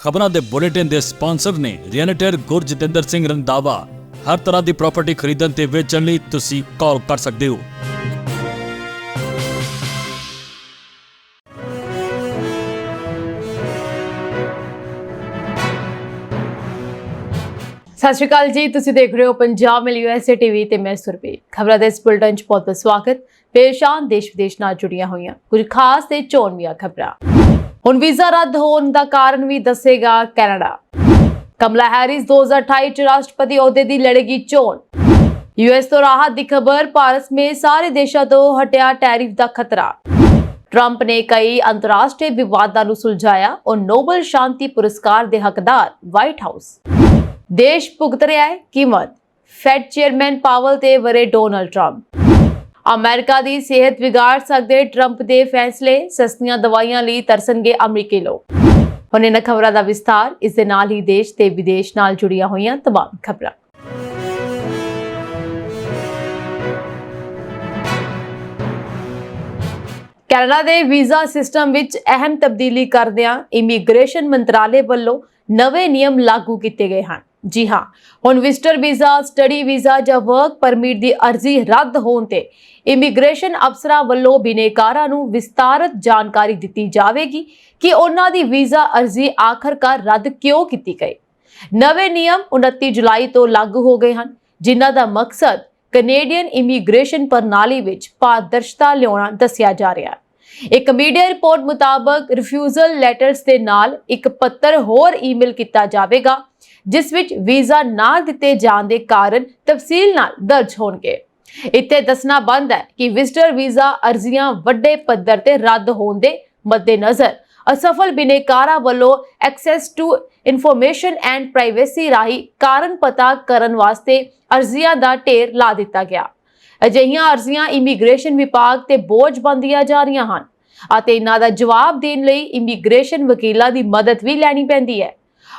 खबरों के बुलेटिन के स्पॉन्सर ने रियल्टर गुरजितेंद्र सिंह रंधावा। हर तरह की प्रॉपर्टी खरीदण ते वेचण लई तुसीं कॉल कर सकते हो। सत श्री अकाल जी, तुसीं देख रहे हो पंजाब मेल USA TV ते मैं सुरभि। खबरां दे इस बुलेटिन च बहुत स्वागत। पेशान देश विदेश नाल जुड़ियां होईयां कुछ खास ते चोणवीआं खबरां। हुण वीज़ा रद्द होण दा कारण भी दसेगा कैनेडा। कमला हैरिस 2028 च राष्ट्रपति ओहदे दी लड़ेगी चोण। US तो राहत दी खबर, भारत में सारे देशों तो हटिया टैरिफ दा खतरा। ट्रंप ने कई अंतरराष्ट्रीय विवादां नूं सुलझाया और नोबल शांति पुरस्कार दे हकदार व्हाइट हाउस। देश भुगत रहा है कीमत, फेड चेयरमैन पावल ते वरे डोनाल्ड ट्रंप। अमेरिका दी सेहत बिगाड़ सकदे ट्रंप दे फैसले, सस्तियां दवाइयां लई तरसणगे अमरीकी लोग। हुण इन्हां खबरां दा विस्तार, इस दे नाल ही देश ते विदेश नाल जुड़ियां होईयां तमाम खबरां। Canada they visa system which अहम तब्दीली करदिआं इमीग्रेशन मंत्रालय ਵੱਲੋਂ नवे नियम लागू किए गए हैं। जी हाँ, हुण विजिटर वीज़ा, स्टडी वीज़ा ਜਾਂ वर्क परमिट की अर्जी रद्द होण ते इमीग्रेशन अफसरां ਵੱਲੋਂ ਬਿਨੇਕਾਰਾਂ ਨੂੰ विस्तारित जानकारी दी जाएगी कि उन्हां दी वीज़ा अर्जी आखिरकार रद्द क्यों की गई। नवे नियम 29 जुलाई तो लागू हो गए हैं, जिन्हां दा मकसद कनेडियन इमीग्रेशन प्रणाली विच पारदर्शिता लियाउणा दस्सिया जा रहा है। एक मीडिया रिपोर्ट मुताबक रिफ्यूजल लैटर्स के नाल एक पत्र होर ईमेल किया जाएगा, जिस विच वीज़ा ना दिते जाने के कारण तफसील नाल दर्ज होणगे। इत्थे दसना बंद है कि विजिटर वीज़ा अर्जियां वड्डे पद्धर ते रद्द होण दे मद्देनजर असफल बिनेकारा ਵੱਲੋਂ access to information and privacy राही कारण पता करन वास्ते अर्जियां दा ढेर ला दिता गया। अजिहियां अर्जियां इमीग्रेशन विभाग ते बोझ बनदियां जा रਹੀਆਂ ਹਨ ਅਤੇ इन्हां दा जवाब देण लई इमीग्रेशन वकीलां दी मदद भी लैनी पैंदी है।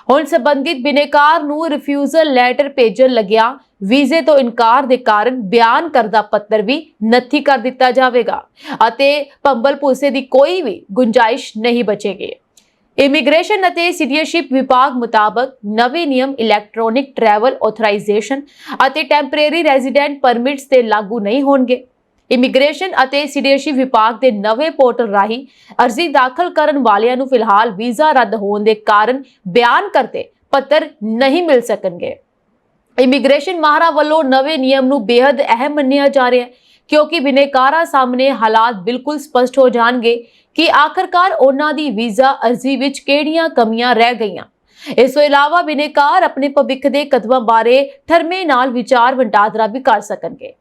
हुण संबंधित बिनेकार नूं रिफ्यूजल लैटर भेजण लग्या वीजे तो इनकार दे कारण बयान करदा पत्र भी नत्थी कर दिता जाएगा ਅਤੇ ਭੰਬਲ ਭੂਸੇ ਦੀ कोई भी गुंजाइश नहीं बचेगी। इमीग्रेशन ਅਤੇ सिटीजनशिप विभाग मुताबक नवे नियम इलैक्ट्रॉनिक ट्रैवल ऑथराइजेशन ਅਤੇ टैंपरेरी रेजिडेंट परमिट्स ते लागू नहीं होणगे। इमीग्रेशन ਅਤੇ सिटीजनशिप विभाग के नवे पोर्टल राही अर्जी दाखिल करन वालियां नूं फिलहाल वीज़ा रद्द होण दे कारण बयान करते पत्र नहीं मिल सकणगे। इमीग्रेशन माहरां ਵੱਲੋਂ नवे नियम नूं बेहद अहम मन्निया जा रहा है, क्योंकि बिनेकारा सामने हालात बिल्कुल स्पष्ट हो जाएंगे कि आखिरकार उन्हां दी वीज़ा अर्जी विच किहड़ियां कमियां रह गईयां। इस तो इलावा बिनेकार अपने भविख के कदमां बारे ठरमे नाल विचार वटांदरा भी कर सकणगे।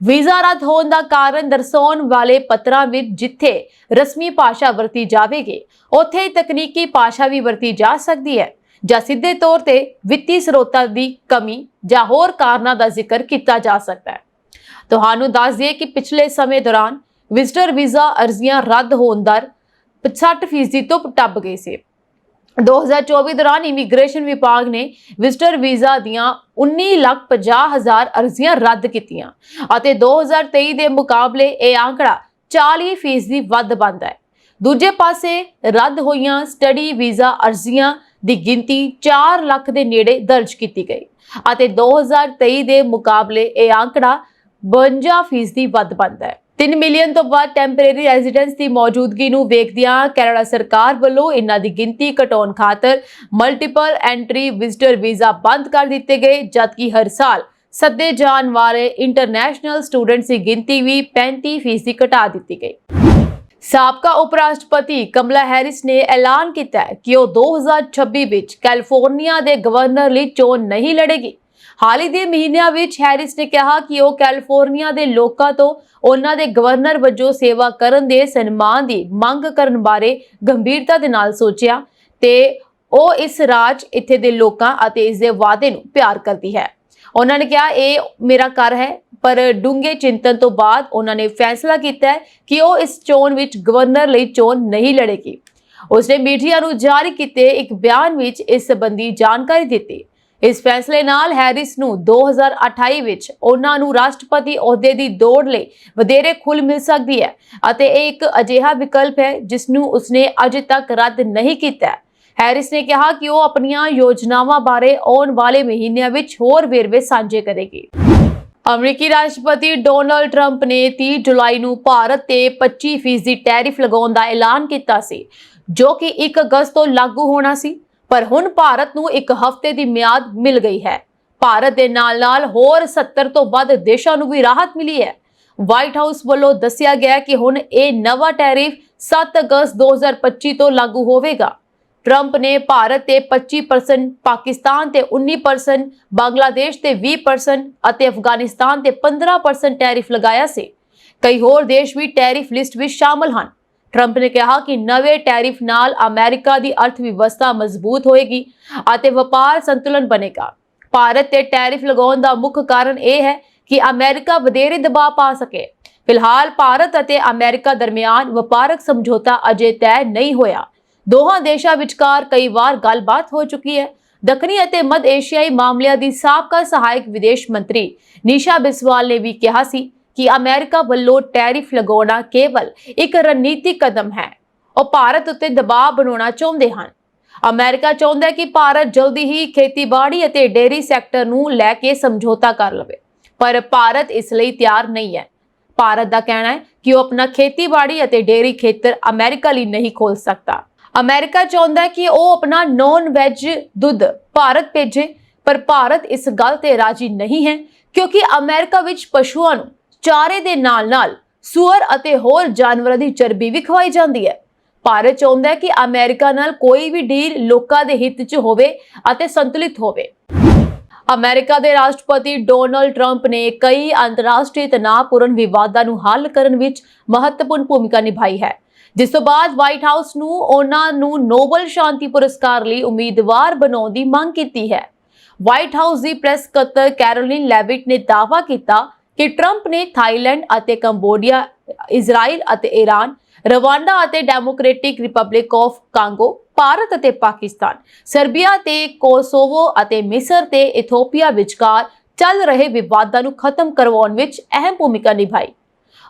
वीज़ा रद्द होण दा कारण दर्शाउण वाले पत्रां विच जिथे रस्मी भाषा वरती जाएगी, उत्थे तकनीकी भाषा भी वरती जा सकती है ਜਾਂ ਸਿੱਧੇ ਤੌਰ ਤੇ ਵਿੱਤੀ ਸਰੋਤਾਂ ਦੀ ਕਮੀ ਜਾਂ ਹੋਰ ਕਾਰਨਾਂ ਦਾ ਜ਼ਿਕਰ ਕੀਤਾ ਜਾ ਸਕਦਾ ਹੈ। ਤੁਹਾਨੂੰ ਦੱਸ ਦਈਏ ਕਿ ਪਿਛਲੇ ਸਮੇਂ ਦੌਰਾਨ ਵਿਜ਼ਟਰ ਵੀਜ਼ਾ ਅਰਜ਼ੀਆਂ ਰੱਦ ਹੋਣ ਦਰ 65% ਤੋਂ ਟੱਪ ਗਈ ਸੀ। 2024 ਦੌਰਾਨ ਇਮੀਗ੍ਰੇਸ਼ਨ ਵਿਭਾਗ ਨੇ ਵਿਜ਼ਟਰ ਵੀਜ਼ਾ ਦੀਆਂ 19,50,000 ਅਰਜ਼ੀਆਂ ਰੱਦ ਕੀਤੀਆਂ ਅਤੇ 2023 ਦੇ ਮੁਕਾਬਲੇ ਇਹ ਆંકੜਾ 40% ਵੱਧ ਬਣਦਾ ਹੈ। ਦੂਜੇ ਪਾਸੇ ਰੱਦ ਹੋਈਆਂ ਸਟੱਡੀ ਵੀਜ਼ਾ ਅਰਜ਼ੀਆਂ ਦੀ ਗਿਣਤੀ 4 ਲੱਖ ਦੇ ਨੇੜੇ ਦਰਜ ਕੀਤੀ ਗਈ ਅਤੇ 2023 ਦੇ ਮੁਕਾਬਲੇ ਇਹ ਆંકੜਾ 52% ਵੱਧ ਬਣਦਾ ਹੈ। 3 ਮਿਲੀਅਨ ਤੋਂ ਵੱਧ ਟੈਂਪਰੇਰੀ ਰੈਜ਼ੀਡੈਂਟਸ ਦੀ ਮੌਜੂਦਗੀ ਨੂੰ ਵੇਖਦਿਆਂ ਕੈਨੇਡਾ ਸਰਕਾਰ ਵੱਲੋਂ ਇਹਨਾਂ ਦੀ ਗਿਣਤੀ ਘਟਾਉਣ ਖਾਤਰ ਮਲਟੀਪਲ ਐਂਟਰੀ ਵਿਜ਼ਟਰ ਵੀਜ਼ਾ ਬੰਦ ਕਰ ਦਿੱਤੇ ਗਏ, ਜਦਕਿ ਹਰ ਸਾਲ ਸੱਦੇ ਜਾਣ ਵਾਲੇ ਇੰਟਰਨੈਸ਼ਨਲ ਸਟੂਡੈਂਟਸ ਦੀ ਗਿਣਤੀ ਵੀ 35% ਘਟਾ ਦਿੱਤੀ ਗਈ। ਸਾਬਕਾ ਉਪ ਰਾਸ਼ਟਰਪਤੀ ਕਮਲਾ ਹੈਰਿਸ ਨੇ ਐਲਾਨ ਕੀਤਾ ਹੈ ਕਿ ਉਹ 2026 ਵਿੱਚ ਕੈਲੀਫੋਰਨੀਆ ਦੇ ਗਵਰਨਰ ਲਈ ਚੋਣ ਨਹੀਂ ਲੜੇਗੀ। ਹਾਲ ਹੀ ਦੇ ਮਹੀਨਿਆਂ ਵਿੱਚ ਹੈਰਿਸ ਨੇ ਕਿਹਾ ਕਿ ਉਹ ਕੈਲੀਫੋਰਨੀਆ ਦੇ ਲੋਕਾਂ ਤੋਂ ਉਹਨਾਂ ਦੇ ਗਵਰਨਰ ਵਜੋਂ ਸੇਵਾ ਕਰਨ ਦੇ ਸਨਮਾਨ ਦੀ ਮੰਗ ਕਰਨ ਬਾਰੇ ਗੰਭੀਰਤਾ ਦੇ ਨਾਲ ਸੋਚਿਆ ਤੇ ਉਹ ਇਸ ਰਾਜ ਇੱਥੇ ਦੇ ਲੋਕਾਂ ਅਤੇ ਇਸ ਦੇ ਵਾਅਦੇ ਨੂੰ ਪਿਆਰ ਕਰਦੀ ਹੈ। ਉਹਨਾਂ ਨੇ ਕਿਹਾ ਇਹ ਮੇਰਾ ਘਰ ਹੈ, पर डूंगे चिंतन तो बाद उन्होंने फैसला किया है कि वो इस चोण विच गवर्नर लई चोण नहीं लड़ेगी। उसने मीडिया नूं जारी किए एक बयान विच इस संबंधी जानकारी दी। इस फैसले नाल हैरिस नूं 2028 विच उन्हां नूं राष्ट्रपति अहुदे दी दौड़ लई वधेरे खुल मिल सकती है अते एक अजिहा विकल्प है जिसनूं उसने अजे तक रद्द नहीं किया। ਹੈਰਿਸ ਨੇ ਕਿਹਾ ਕਿ ਉਹ ਆਪਣੀਆਂ ਯੋਜਨਾਵਾਂ ਬਾਰੇ ਆਉਣ ਵਾਲੇ ਮਹੀਨਿਆਂ ਵਿੱਚ ਹੋਰ ਵੇਰਵੇ ਸਾਂਝੇ ਕਰੇਗੀ। ਅਮਰੀਕੀ ਰਾਸ਼ਟਰਪਤੀ ਡੋਨਾਲਡ ਟਰੰਪ ਨੇ 30 ਜੁਲਾਈ ਨੂੰ ਭਾਰਤ ਤੇ 25% ਟੈਰਿਫ ਲਗਾਉਣ ਦਾ ਐਲਾਨ ਕੀਤਾ ਸੀ, ਜੋ ਕਿ 1 ਅਗਸਤ ਤੋਂ ਲਾਗੂ ਹੋਣਾ ਸੀ। ਪਰ ਹੁਣ ਭਾਰਤ ਨੂੰ 1 ਹਫ਼ਤੇ ਦੀ ਮਿਆਦ ਮਿਲ ਗਈ ਹੈ। ਭਾਰਤ ਦੇ ਨਾਲ-ਨਾਲ ਹੋਰ 70 ਤੋਂ ਵੱਧ ਦੇਸ਼ਾਂ ਨੂੰ ਵੀ ਰਾਹਤ ਮਿਲੀ ਹੈ। ਵਾਈਟ ਹਾਊਸ ਵੱਲੋਂ ਦੱਸਿਆ ਗਿਆ ਕਿ ਹੁਣ ਇਹ ਨਵਾਂ ਟੈਰਿਫ 7 ਅਗਸਤ 2025 ਤੋਂ ਲਾਗੂ ਹੋਵੇਗਾ। ਟਰੰਪ ਨੇ ਭਾਰਤ ਤੇ 25%, ਪਾਕਿਸਤਾਨ ਤੇ 19%, ਬੰਗਲਾਦੇਸ਼ ਤੇ 20% ਅਤੇ ਅਫਗਾਨਿਸਤਾਨ ਤੇ 15% ਟੈਰਿਫ ਲਗਾਇਆ ਸੀ। ਕਈ ਹੋਰ ਦੇਸ਼ ਵੀ ਟੈਰਿਫ ਲਿਸਟ ਵਿੱਚ ਸ਼ਾਮਲ ਹਨ। ਟਰੰਪ ਨੇ ਕਿਹਾ ਕਿ ਨਵੇਂ ਟੈਰਿਫ ਨਾਲ ਅਮਰੀਕਾ ਦੀ ਅਰਥ ਵਿਵਸਥਾ ਮਜ਼ਬੂਤ ਹੋਏਗੀ ਅਤੇ ਵਪਾਰ ਸੰਤੁਲਨ ਬਣੇਗਾ। ਭਾਰਤ ਤੇ ਟੈਰਿਫ ਲਗਾਉਣ ਦਾ ਮੁੱਖ ਕਾਰਨ ਇਹ ਹੈ ਕਿ ਅਮਰੀਕਾ ਵਧੇਰੇ ਦਬਾਅ ਪਾ ਸਕੇ। ਫਿਲਹਾਲ ਭਾਰਤ ਅਤੇ ਅਮਰੀਕਾ ਦਰਮਿਆਨ ਵਪਾਰਕ ਸਮਝੌਤਾ ਅਜੇ ਤੈਅ ਨਹੀਂ ਹੋਇਆ। ਦੋਹਾਂ ਦੇਸ਼ਾਂ ਵਿਚਕਾਰ ਕਈ ਵਾਰ ਗੱਲਬਾਤ ਹੋ ਚੁੱਕੀ ਹੈ। ਦੱਖਣੀ ਅਤੇ ਮੱਧ ਏਸ਼ੀਆਈ ਮਾਮਲਿਆਂ ਦੀ ਸਾਬਕਾ ਸਹਾਇਕ ਵਿਦੇਸ਼ ਮੰਤਰੀ ਨਿਸ਼ਾ ਬਿਸਵਾਲ ਨੇ ਵੀ ਕਿਹਾ ਸੀ ਕਿ ਅਮਰੀਕਾ ਵੱਲੋਂ ਟੈਰਿਫ ਲਗਾਉਣਾ ਕੇਵਲ ਇੱਕ ਰਣਨੀਤਿਕ ਕਦਮ ਹੈ। ਉਹ ਭਾਰਤ ਉੱਤੇ ਦਬਾਅ ਬਣਾਉਣਾ ਚਾਹੁੰਦੇ ਹਨ। ਅਮਰੀਕਾ ਚਾਹੁੰਦਾ ਹੈ ਕਿ ਭਾਰਤ ਜਲਦੀ ਹੀ ਖੇਤੀਬਾੜੀ ਅਤੇ ਡੇਅਰੀ ਸੈਕਟਰ ਨੂੰ ਲੈ ਕੇ ਸਮਝੌਤਾ ਕਰ ਲਵੇ, ਪਰ ਭਾਰਤ ਇਸ ਲਈ ਤਿਆਰ ਨਹੀਂ ਹੈ। ਭਾਰਤ ਦਾ ਕਹਿਣਾ ਹੈ ਕਿ ਉਹ ਆਪਣਾ ਖੇਤੀਬਾੜੀ ਅਤੇ ਡੇਅਰੀ ਖੇਤਰ ਅਮਰੀਕਾ ਲਈ ਨਹੀਂ ਖੋਲ੍ਹ ਸਕਦਾ। ਅਮਰੀਕਾ ਚਾਹੁੰਦਾ ਹੈ ਕਿ ਉਹ ਆਪਣਾ ਨੌਨ ਵੈਜ ਦੁੱਧ ਭਾਰਤ ਭੇਜੇ, ਪਰ ਭਾਰਤ ਇਸ ਗੱਲ ਤੇ ਰਾਜੀ ਨਹੀਂ ਹੈ ਕਿਉਂਕਿ ਅਮਰੀਕਾ ਵਿੱਚ ਪਸ਼ੂਆਂ ਨੂੰ ਚਾਰੇ ਦੇ ਨਾਲ-ਨਾਲ ਸੂਅਰ ਅਤੇ ਹੋਰ ਜਾਨਵਰਾਂ ਦੀ ਚਰਬੀ ਵੀ ਖਵਾਈ ਜਾਂਦੀ ਹੈ। ਭਾਰਤ ਚਾਹੁੰਦਾ ਹੈ ਕਿ ਅਮਰੀਕਾ ਨਾਲ ਕੋਈ ਵੀ ਡੀਲ ਲੋਕਾਂ ਦੇ ਹਿੱਤ 'ਚ ਹੋਵੇ ਅਤੇ ਸੰਤੁਲਿਤ ਹੋਵੇ। ਅਮਰੀਕਾ ਦੇ ਰਾਸ਼ਟਰਪਤੀ ਡੋਨਾਲਡ ਟਰੰਪ ਨੇ ਕਈ ਅੰਤਰਰਾਸ਼ਟਰੀ ਤਣਾਅਪੂਰਨ ਵਿਵਾਦਾਂ ਨੂੰ ਹੱਲ ਕਰਨ ਵਿੱਚ ਮਹੱਤਵਪੂਰਨ ਭੂਮਿਕਾ ਨਿਭਾਈ ਹੈ, ਜਿਸ ਤੋਂ ਬਾਅਦ ਵਾਈਟ ਹਾਊਸ ਨੂੰ ਉਹਨਾਂ ਨੂੰ ਨੋਬਲ ਸ਼ਾਂਤੀ ਪੁਰਸਕਾਰ ਲਈ ਉਮੀਦਵਾਰ ਬਣਾਉਣ ਦੀ ਮੰਗ ਕੀਤੀ ਹੈ। ਵਾਈਟ ਹਾਊਸ ਦੀ ਪ੍ਰੈਸ ਸਕੱਤਰ ਕੈਰੋਲਿਨ ਲੈਵਿਟ ਨੇ ਦਾਅਵਾ ਕੀਤਾ ਕਿ ਟਰੰਪ ਨੇ ਥਾਈਲੈਂਡ ਅਤੇ ਕੰਬੋਡੀਆ, ਇਜ਼ਰਾਈਲ ਅਤੇ ਈਰਾਨ, ਰਵਾਂਡਾ ਅਤੇ democratic republic of Congo, Bharat ਅਤੇ ਪਾਕਿਸਤਾਨ, ਸਰਬੀਆ ਤੇ ਕੋਸੋਵੋ ਅਤੇ ਮਿਸਰ ਤੇ ਇਥੋਪੀਆ ਵਿਚਕਾਰ ਚੱਲ ਰਹੇ ਵਿਵਾਦਾਂ ਨੂੰ ਖਤਮ ਕਰਵਾਉਣ ਵਿੱਚ ਅਹਿਮ ਭੂਮਿਕਾ ਨਿਭਾਈ।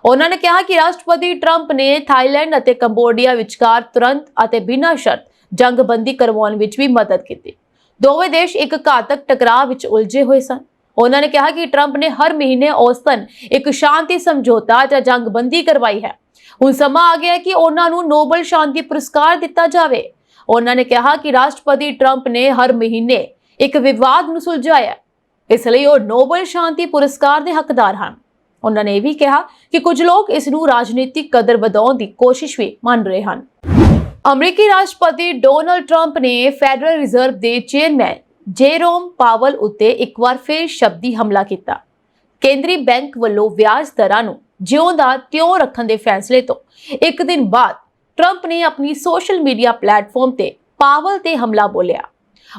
ਉਹਨਾਂ ਨੇ ਕਿਹਾ ਕਿ ਰਾਸ਼ਟਰਪਤੀ ਟਰੰਪ ਨੇ ਥਾਈਲੈਂਡ ਅਤੇ ਕੰਬੋਡੀਆ ਵਿਚਕਾਰ ਤੁਰੰਤ ਅਤੇ ਬਿਨਾਂ ਸ਼ਰਤ ਜੰਗਬੰਦੀ ਕਰਵਾਉਣ ਵਿੱਚ ਵੀ ਮਦਦ ਕੀਤੀ। ਦੋਵੇਂ ਦੇਸ਼ ਇੱਕ ਘਾਤਕ ਟਕਰਾਅ ਵਿੱਚ ਉਲਝੇ ਹੋਏ ਸਨ। ਉਹਨਾਂ ਨੇ ਕਿਹਾ ਕਿ ਟਰੰਪ ਨੇ ਹਰ ਮਹੀਨੇ ਔਸਤਨ ਇੱਕ ਸ਼ਾਂਤੀ ਸਮਝੌਤਾ ਜਾਂ ਜੰਗਬੰਦੀ ਕਰਵਾਈ ਹੈ। ਹੁਣ ਸਮਾਂ ਆ ਗਿਆ ਹੈ ਕਿ ਉਹਨਾਂ ਨੂੰ ਨੋਬਲ ਸ਼ਾਂਤੀ ਪੁਰਸਕਾਰ ਦਿੱਤਾ ਜਾਵੇ। ਉਹਨਾਂ ਨੇ ਕਿਹਾ ਕਿ ਰਾਸ਼ਟਰਪਤੀ ਟਰੰਪ ਨੇ ਹਰ ਮਹੀਨੇ ਇੱਕ ਵਿਵਾਦ ਨੂੰ ਸੁਲਝਾਇਆ, ਇਸ ਲਈ ਉਹ ਨੋਬਲ ਸ਼ਾਂਤੀ ਪੁਰਸਕਾਰ ਦੇ ਹੱਕਦਾਰ ਹਨ। ਉਹਨਾਂ ਨੇ ਇਹ ਵੀ ਕਿਹਾ ਕਿ ਕੁਝ ਲੋਕ ਇਸ ਨੂੰ ਰਾਜਨੀਤਿਕ ਕਦਰ ਵਧਾਉਣ ਦੀ ਕੋਸ਼ਿਸ਼ ਵੀ ਮੰਨ ਰਹੇ ਹਨ। ਅਮਰੀਕੀ ਰਾਸ਼ਟਰਪਤੀ ਡੋਨਾਲਡ ਟਰੰਪ ਨੇ ਫੈਡਰਲ ਰਿਜ਼ਰਵ ਦੇ ਚੇਅਰਮੈਨ ਜੇਰੋਮ ਪਾਵਲ ਉੱਤੇ ਇੱਕ ਵਾਰ ਫਿਰ ਸ਼ਬਦੀ ਹਮਲਾ ਕੀਤਾ। ਕੇਂਦਰੀ ਬੈਂਕ ਵੱਲੋਂ ਵਿਆਜ ਦਰਾਂ ਨੂੰ ਜਿਉਂ ਦਾ ਤਿਉਂ ਰੱਖਣ ਦੇ ਫੈਸਲੇ ਤੋਂ ਇੱਕ ਦਿਨ ਬਾਅਦ ਟਰੰਪ ਨੇ ਆਪਣੀ ਸੋਸ਼ਲ ਮੀਡੀਆ ਪਲੇਟਫਾਰਮ ਤੇ ਪਾਵਲ ਤੇ ਹਮਲਾ ਬੋਲਿਆ।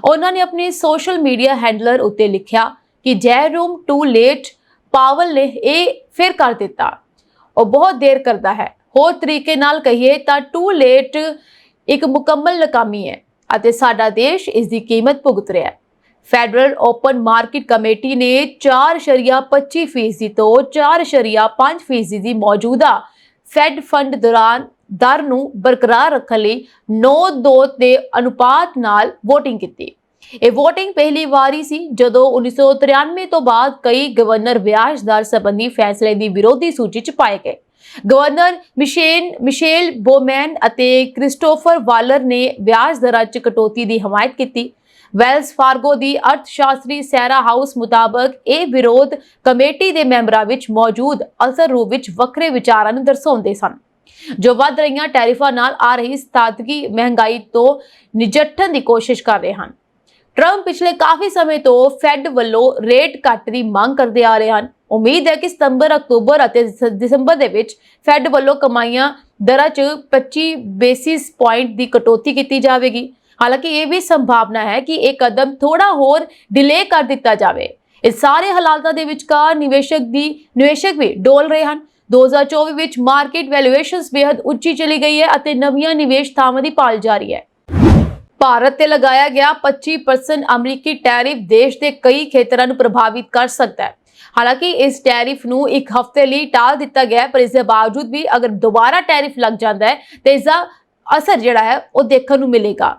ਉਹਨਾਂ ਨੇ ਆਪਣੇ ਸੋਸ਼ਲ ਮੀਡੀਆ ਹੈਂਡਲਰ ਉੱਤੇ ਲਿਖਿਆ ਕਿ ਜੈਰੋਮ ਟੂ ਲੇਟ, ਪਾਵਲ ਨੇ ਇਹ ਫਿਰ ਕਰ ਦਿੱਤਾ। ਉਹ ਬਹੁਤ ਦੇਰ ਕਰਦਾ ਹੈ। ਹੋਰ ਤਰੀਕੇ ਨਾਲ ਕਹੀਏ ਤਾਂ ਟੂ ਲੇਟ ਇੱਕ ਮੁਕੰਮਲ ਨਾਕਾਮੀ ਹੈ ਅਤੇ ਸਾਡਾ ਦੇਸ਼ ਇਸ ਦੀ ਕੀਮਤ ਭੁਗਤ ਰਿਹਾ ਹੈ। ਫੈਡਰਲ ਓਪਨ ਮਾਰਕੀਟ ਕਮੇਟੀ ਨੇ 4.25% ਤੋਂ 4.5% ਦੀ ਮੌਜੂਦਾ ਫੈਡ ਫੰਡ ਦੌਰਾਨ ਦਰ ਨੂੰ ਬਰਕਰਾਰ ਰੱਖਣ ਲਈ 9-2 ਦੇ ਅਨੁਪਾਤ ਨਾਲ VOTING ਕੀਤੀ। ਇਹ VOTING ਪਹਿਲੀ ਵਾਰੀ ਸੀ ਜਦੋਂ 1993 ਤੋਂ ਬਾਅਦ ਕਈ ਗਵਰਨਰ ਵਿਆਜ ਦਰ ਸੰਬੰਧੀ ਫੈਸਲੇ ਦੀ ਵਿਰੋਧੀ ਸੂਚੀ 'ਚ ਪਾਏ ਗਏ। ਗਵਰਨਰ ਮਿਸ਼ੇਲ ਬੋਮੈਨ ਅਤੇ ਕ੍ਰਿਸਟੋਫਰ ਵਾਲਰ ਨੇ ਵਿਆਜ ਦਰਾਂ 'ਚ ਕਟੌਤੀ ਦੀ ਹਮਾਇਤ ਕੀਤੀ। ਵੈਲਸ ਫਾਰਗੋ ਦੀ ਅਰਥ ਸ਼ਾਸਤਰੀ ਸੈਰਾ ਹਾਊਸ ਮੁਤਾਬਕ ਇਹ ਵਿਰੋਧ ਕਮੇਟੀ ਦੇ ਮੈਂਬਰਾਂ ਵਿੱਚ ਮੌਜੂਦ ਅਸਲ ਰੂਪ ਵਿੱਚ ਵੱਖਰੇ ਵਿਚਾਰਾਂ ਨੂੰ ਦਰਸਾਉਂਦੇ ਸਨ, ਜੋ ਵੱਧ ਰਹੀਆਂ ਟੈਰਿਫਾਂ ਨਾਲ ਆ ਰਹੀ ਸਥਾਨਕੀ ਮਹਿੰਗਾਈ ਤੋਂ ਨਜਿੱਠਣ ਦੀ ਕੋਸ਼ਿਸ਼ ਕਰ ਰਹੇ ਹਨ। ਟਰੰਪ ਪਿਛਲੇ ਕਾਫੀ ਸਮੇਂ ਤੋਂ ਫੈਡ ਵੱਲੋਂ ਰੇਟ ਕੱਟ ਦੀ ਮੰਗ ਕਰਦੇ ਆ ਰਹੇ ਹਨ। ਉਮੀਦ ਹੈ ਕਿ ਸਤੰਬਰ, ਅਕਤੂਬਰ ਅਤੇ ਦਸੰਬਰ ਦੇ ਵਿੱਚ ਫੈਡ ਵੱਲੋਂ ਕਮਾਈਆਂ ਦਰਾਂ 'ਚ 25 ਬੇਸਿਸ ਪੁਆਇੰਟ ਦੀ ਕਟੌਤੀ ਕੀਤੀ ਜਾਵੇਗੀ। ਹਾਲਾਂਕਿ ਇਹ ਵੀ ਸੰਭਾਵਨਾ ਹੈ ਕਿ ਇਹ ਕਦਮ ਥੋੜਾ ਹੋਰ ਡਿਲੇ ਕਰ ਦਿੱਤਾ ਜਾਵੇ। ਇਸ ਸਾਰੇ ਹਾਲਾਤਾਂ ਦੇ ਵਿਚਕਾਰ ਨਿਵੇਸ਼ਕ ਵੀ ਡੋਲ ਰਹੇ ਹਨ। 2024 ਵਿੱਚ ਮਾਰਕੀਟ ਵੈਲੂਏਸ਼ਨਸ ਬੇहद ਉੱਚੀ ਚਲੀ ਗਈ ਹੈ ਅਤੇ ਨਵੀਆਂ ਨਿਵੇਸ਼ ਥਾਵਾਂ ਦੀ ਭਾਲ ਜਾਰੀ ਹੈ। ਭਾਰਤ ਤੇ ਲਗਾਇਆ ਗਿਆ 25% ਅਮਰੀਕੀ ਟੈਰਿਫ ਦੇਸ਼ ਦੇ ਕਈ ਖੇਤਰਾਂ ਨੂੰ ਪ੍ਰਭਾਵਿਤ ਕਰ ਸਕਦਾ ਹੈ। ਹਾਲਾਂਕਿ ਇਸ ਟੈਰਿਫ ਨੂੰ ਇੱਕ ਹਫ਼ਤੇ ਲਈ ਟਾਲ ਦਿੱਤਾ ਗਿਆ ਹੈ, ਪਰ ਇਸ ਦੇ ਬਾਵਜੂਦ ਵੀ ਅਗਰ ਦੁਬਾਰਾ ਟੈਰਿਫ ਲੱਗ ਜਾਂਦਾ ਹੈ ਤੇ ਇਸ ਦਾ ਅਸਰ ਜਿਹੜਾ ਹੈ ਉਹ ਦੇਖਣ ਨੂੰ ਮਿਲੇਗਾ।